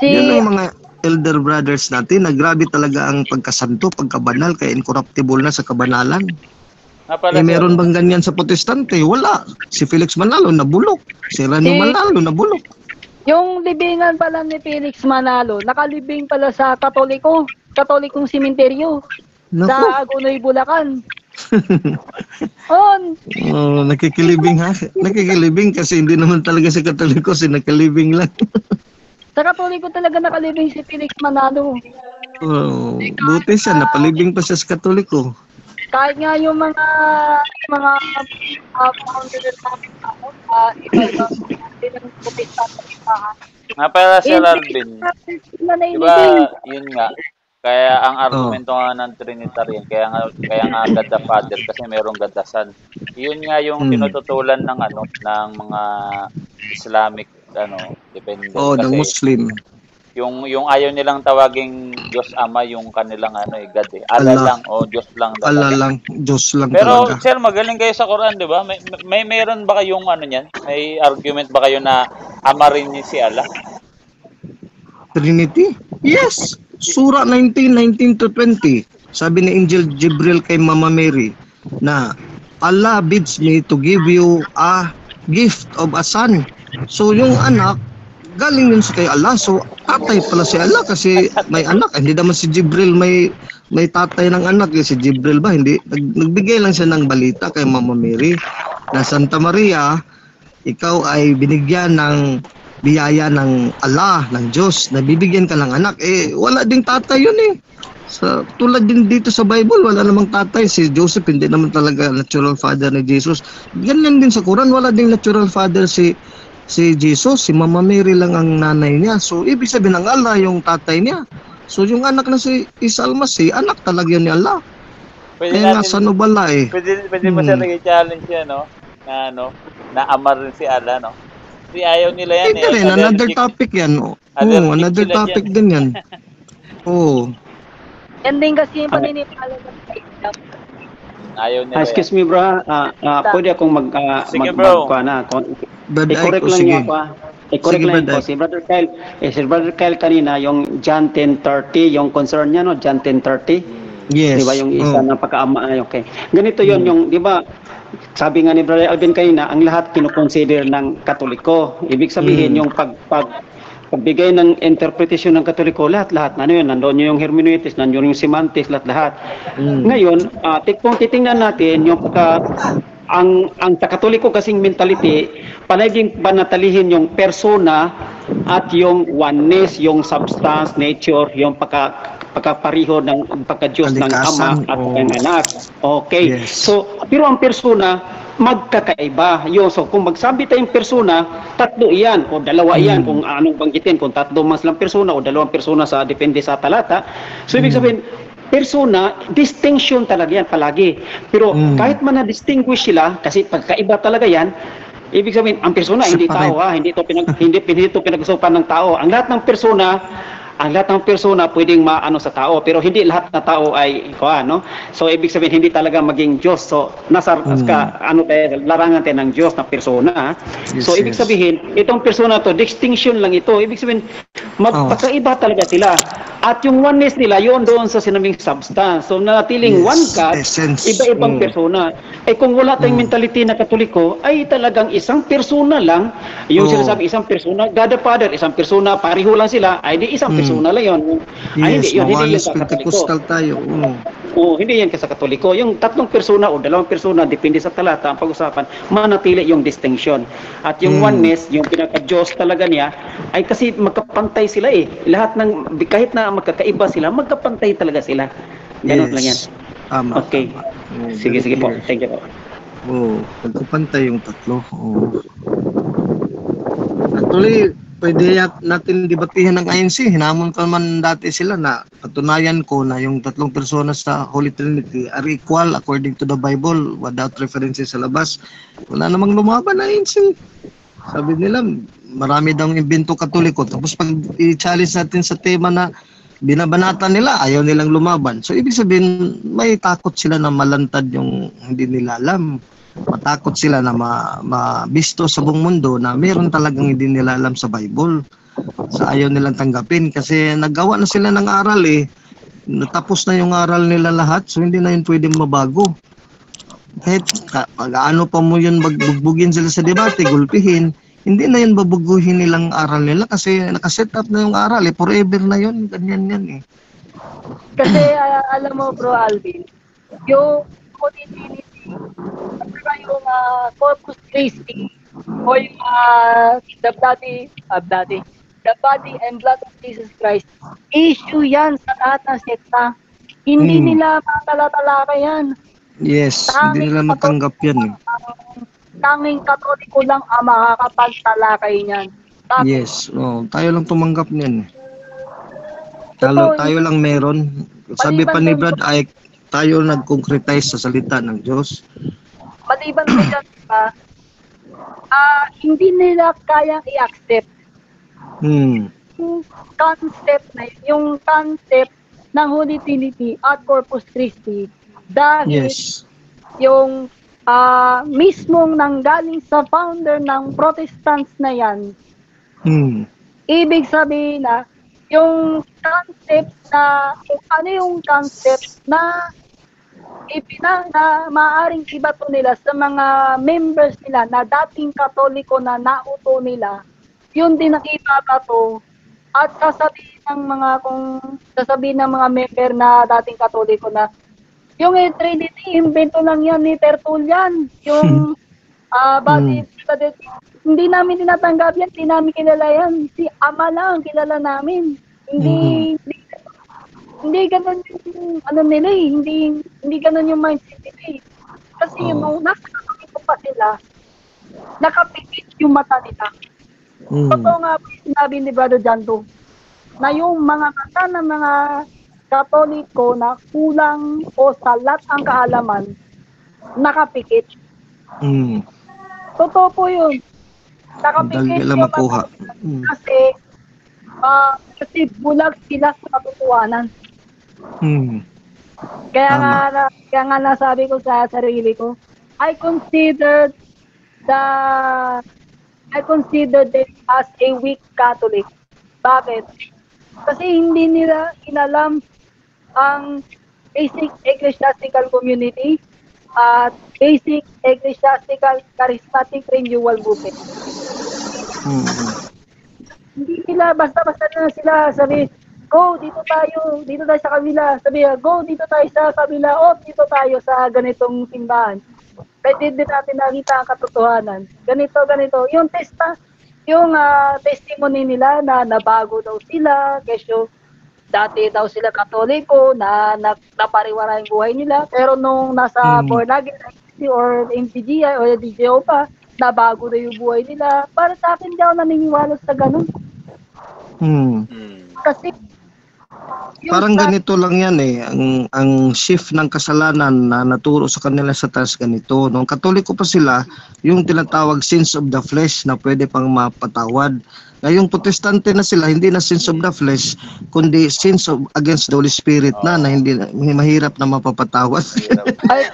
Yan ang mga elder brothers natin. Grabe talaga ang pagkasanto, pagkabanal, kaya incorruptible na sa kabanalan. Meron bang ganyan sa protestante? Wala. Si Felix Manalo nabulok. Si Rano Manalo nabulok. Yung libingan pala ni Felix Manalo, nakalibing pala sa Katolikong simenteryo. Sa Agunoy, Bulacan. Nakikilibing ha? Nakikilibing kasi hindi naman talaga si Katoliko, nakalibing lang. Sa Katoliko talaga nakalibing si Felix Manalo. Buti siya, napalibing pa siya sa Katoliko. Kahit nga yung mga founder namin iba-iba din ang protestante. Para Sir Alvin, diba yun nga, kaya ang argumento nga ng Trinitarian, kaya nga God the Father kasi mayroong God the Son. Yun nga yung tinututulan ng ng mga Islamic depende kasi ng Muslim. Yung ayaw nilang tawaging Diyos Ama yung kanilang God eh. Allah lang o Diyos lang talaga. Allah lang, Diyos lang pero, talaga. Pero sir, magaling kayo sa Quran, 'di ba? Mayroon ba kayong niyan? May argument ba kayo na Ama rin niya si Allah? Trinity? Yes. Surah 19:19 to 20. Sabi ni Angel Jibril kay Mama Mary na Allah bids me to give you a gift of a son. So yung anak galing yun sa kay Allah. So tatay pala si Allah kasi may anak. Hindi naman si Jibril may tatay ng anak. Si Jibril ba? Hindi. Nagbigay lang siya ng balita kay Mama Mary na Santa Maria, ikaw ay binigyan ng biyaya ng Allah, ng Diyos, na bibigyan ka ng anak. Wala ding tatay yun eh. Tulad din dito sa Bible, wala namang tatay. Si Joseph, hindi naman talaga natural father ni Jesus. Ganyan din sa Quran, wala ding natural father si Jesus. Si Mama Mary lang ang nanay niya. So, ibig sabihin ng Allah yung tatay niya. So, yung anak na si Isa Almasi, anak talaga ni Allah. Kaya nasa nubala eh. Pwede mo siya nag-challenge yan, no? Na amar rin si Allah, no? Kasi ayaw nila yan eh. Rin, another topic yan. Another topic din yan. Yan din kasi yung paninipala ng Islam. Ayaw nila excuse me bro, pwede akong sige bro. I-correct lang niya ako. I-correct lang ko. Si Brother Kyle kanina, yung John 10:30, yung concern niya, no? John 10:30. Yes. Di ba yung isa na pagkaama? Okay. Ganito yun, yung, di ba, sabi nga ni Brother Alvin kanina, ang lahat kinukonsider ng Katoliko. Ibig sabihin, yung pagbigay ng interpretasyon ng Katoliko, lahat-lahat, yun, nandoon yung hermeneutics, nandoon yung semantics, lahat-lahat. Ngayon, kung titingnan natin yung ang sa Katoliko kasing mentality, palaging panatalihin yung persona at yung oneness, yung substance, nature, yung pagkapariho ng pagka-Diyos ng Ama at ng Anak. Okay. Yes. So, pero ang persona, magkakaiba. So, kung magsabi tayong persona, tatlo iyan o dalawa iyan kung anong banggitin, kung tatlo mas lang persona o dalawang persona sa depende sa talata. So, ibig sabihin, persona, distinction talaga yan palagi. Pero kahit man na-distinguish sila, kasi pagkaiba talaga yan, ibig sabihin, ang persona hindi tao hindi ito pinag-usapan ng tao. Ang lahat ng persona pwedeng maano sa tao, pero hindi lahat na tao ay no? So ibig sabihin hindi talaga maging Diyos. So nasa larangan tayo ng Diyos na persona. So ibig sabihin, itong persona to, distinction lang ito. Ibig sabihin, magpakaiba talaga sila. At yung oneness nila, yun doon sa sinabing substance. So nanatiling one God, iba-ibang persona. Kung wala tayong mentality na Katoliko, ay talagang isang persona lang. Yung sinasabi isang persona, God the Father, isang persona, pariho lang sila, ay di isang persona lang yun. Yes, hindi yun sa Pentecostal tayo. Hindi yan sa Katoliko. Yung tatlong persona o dalawang persona, depende sa talata, ang pag-usapan, manatili yung distinction. At yung oneness, yung pinaka-Diyos talaga niya, ay kasi magkapantay sila Lahat ng, kahit na magkakaiba sila, magkapantay talaga sila. Ganun lang yan. Tama. Okay. Sige po. Thank you po. Magkapantay yung tatlo. Actually, pwede natin debatihan ng INC. Hinamon pa man dati sila na patunayan ko na yung tatlong persona sa Holy Trinity are equal according to the Bible without references sa labas. Wala namang lumaban na INC. Sabi nila, marami daw imbento Katoliko. Tapos pag i-challenge natin sa tema na binabanatan nila, ayaw nilang lumaban. So ibig sabihin, may takot sila na malantad yung hindi nila alam. Matakot sila na mabisto sa buong mundo na meron talagang hindi nila alam sa Bible. So ayaw nilang tanggapin kasi naggawa na sila ng aral natapos na yung aral nila lahat, so hindi na yun pwedeng mabago. Kahit ano pa mo yun magbugbugin sila sa debate, gulpihin, hindi na yun babuguhin nilang aral nila kasi nakaset up na yung aral forever na yun, ganyan yan Kasi alam mo bro Alvin, yung Trinity at yung Corpus Christi o yung the body and blood of Jesus Christ, issue yan sa lahat ng sekta. Hindi nila matala-talaka yan. Yes, hindi nila matanggap yan Tanging Katoliko lang ang makakapagtalakay niyan. Yes, tayo lang tumanggap niyan. Tayo lang meron. Sabi pa ni Brad ay tayo nag-concretize sa salita ng Diyos. Maliban sa yan, hindi nila kayang i-accept yung concept ng Holy Trinity at Corpus Christi dahil yung mismong nanggaling sa founder ng Protestants na yan. Ibig sabihin na yung concept na ano yung concept na maaaring ibato nila sa mga members nila na dating Katoliko na nauto nila, yun din ang ibabato at sasabihin ng mga member na dating Katoliko na yung Trinity, invento lang yan ni Tertullian. Yung hindi namin tinatanggap yan, hindi namin kilala yan. Si Ama lang kilala namin. Hindi ganun yung nila hindi ganun yung mindset nila Kasi nung nasa Katoliko pa sila, nakapikit yung mata nila. Totoo nga sinabi ni Brother Janto na yung mga mata ng mga Katoliko na kulang o salat ang kaalaman, nakapikit. Totoo po yun. Nakapikit yung mata kasi bulag sila sa katotohanan. Kaya nga nasabi ko sa sarili ko, I consider them as a weak Catholic. Bakit? Kasi hindi nila inalam ang basic ecclesiastical community at basic ecclesiastical charismatic renewal movement. Hindi nila basta-basta na sila sabi, go, dito tayo sa kabila. Sabi, go, dito tayo sa kabila. O, dito tayo sa ganitong simbahan. pwede din natin nakita ang katotohanan. Ganito. Yung testimony nila na nabago daw sila, kesyo dati daw sila Katoliko na napariwara yung buhay nila, pero nung nasa born again or MPGI or DJO pa, nabago na yung buhay nila. Para sa akin, di ako naniniwala sa ganun. Kasi parang ganito lang yan eh, ang shift ng kasalanan na naturo sa kanila sa taas ganito. Nung Katoliko pa sila, yung tinatawag sins of the flesh na pwede pang mapatawad. Ngayong Protestante na sila, hindi na sins of the flesh, kundi sins of against the Holy Spirit na hindi mahirap na mapapatawad.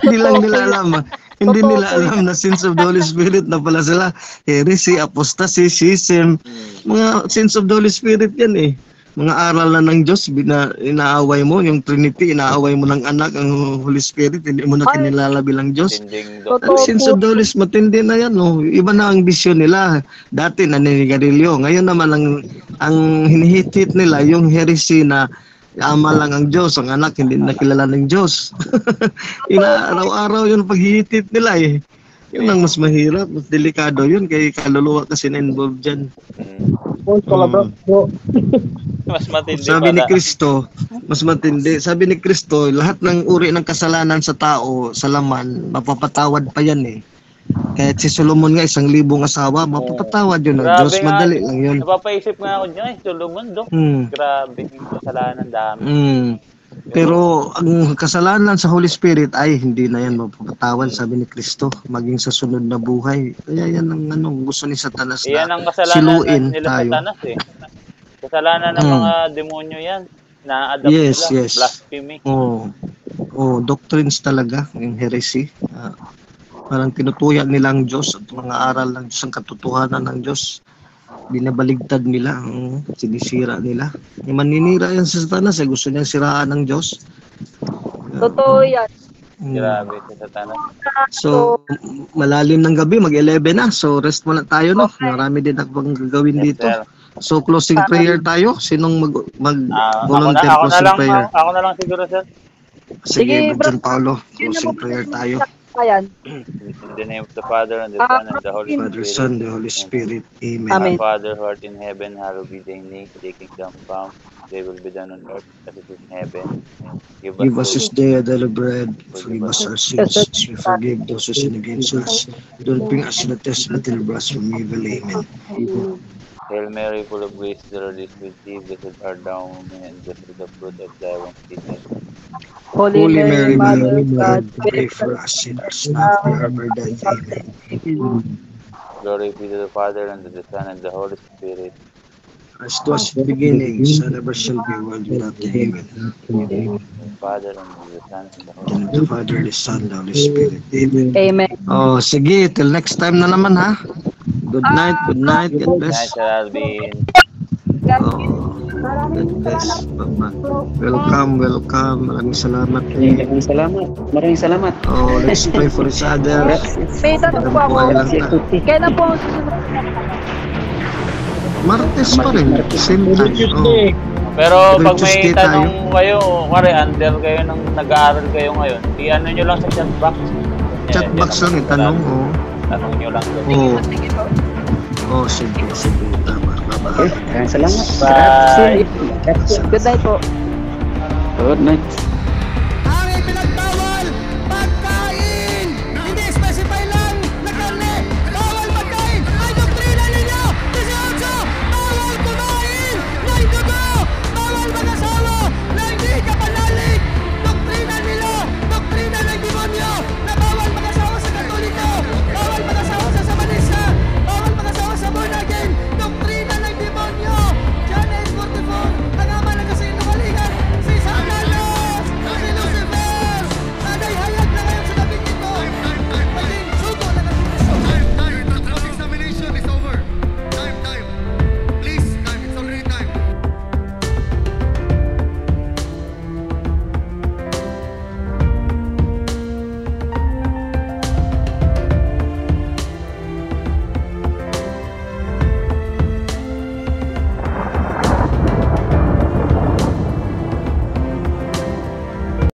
Hindi lang nila alam. Hindi nila alam na sins of the Holy Spirit na pala sila. Heresy, apostasy, schism, mga sins of the Holy Spirit yan eh. Mga aral na ng Diyos, inaaway mo, yung Trinity, inaaway mo ng anak, ang Holy Spirit, hindi mo na kinilala bilang Diyos. Ang sins of the Holy Spirit, matindi na yan. No? Iba na ang bisyon nila. Dati naninigarilyo. Ngayon naman, ang hinihitit nila, yung heresy na ama lang ang Diyos, ang anak hindi nakilala ng Diyos. Araw-araw yung paghihitit nila eh. Yun ang mas mahirap, mas delikado yun, kay kaluluwa kasi na-involved dyan. Mas matindi Sabi ni Kristo, mas matindi. Sabi ni Kristo, lahat ng uri ng kasalanan sa tao, sa laman, mapapatawad pa yan eh. Kahit si Solomon nga, 1,000 asawa, mapapatawad yun ng Diyos. Madali lang yun. Napapaisip nga ako dyan, Solomon, Dok. Grabe yung kasalanan dami. Pero ang kasalanan sa Holy Spirit ay hindi na yan mapapatawad, sabi ni Kristo, maging sa sunod na buhay. Kaya yan ang gusto ni Satanas na ang kasalanan siluin nila tayo. Satanas eh. Kasalanan ng mga demonyo yan. Na-adapt sila, blasphemy. Doctrines talaga, yung heresy. Parang tinutuya nilang Diyos at mga aral ng Diyos, ang katotohanan ng Diyos. Binabaligtad nila, sinisira nila. Maninira yan sa Satanas, gusto niya siraan ng Diyos. Totoo yan. Grabe sa Satanas. So, malalim ng gabi, mag-11 na. So, rest muna tayo, no? Marami din akong gagawin dito. So, closing prayer tayo. Sinong mag-volunteer closing prayer? Ako na lang siguro, sir. Sige, Brother Paulo. Closing prayer tayo. Ayan. In the name of the Father, and the Son, and the Holy Father, Spirit. Son, the Holy Spirit. Amen. Amen. Our Father, who art in heaven, hallowed be thy name. Thy kingdom come. Thy will be done on earth as it is in heaven. Give us this day our daily bread. Forgive us our sins, as we forgive those who sin against us. Don't bring us to the test, but deliver us from evil. Amen. Hail Mary, full of grace, the Lord is with thee. Blessed art thou among women, and blessed is the fruit of thy womb, Jesus. Holy Mary, Mother of God, pray for us sinners, now and at our death. Amen. Glory be to the Father, and to the Son, and the Holy Spirit. As it was in the beginning, so never shall be, world without end. The Father, and to the Son, and the Holy And the Father, the Son, the Holy Spirit. Amen. Amen. Oh, sige, till next time na naman ha. Good night, God Spirit. bless. Night shall Alvin. God bless. Welcome. Maraming salamat. Maraming salamat. Oh, let's pray for each other. May tanong po ako. Buhay lang na. Kailan po ang susunod? Martes pa rin. Same time. Oh. Pero pag may Tuesday tanong kayo, kare under kayo nang nag-aaral kayo ngayon, i-ano nyo lang sa chat box. Chat box lang itanong. Oh. Tanong nyo lang. Oh. Sige po. Oh, sige. Tama. Okay, maraming salamat. Bye. Good night po. Good night.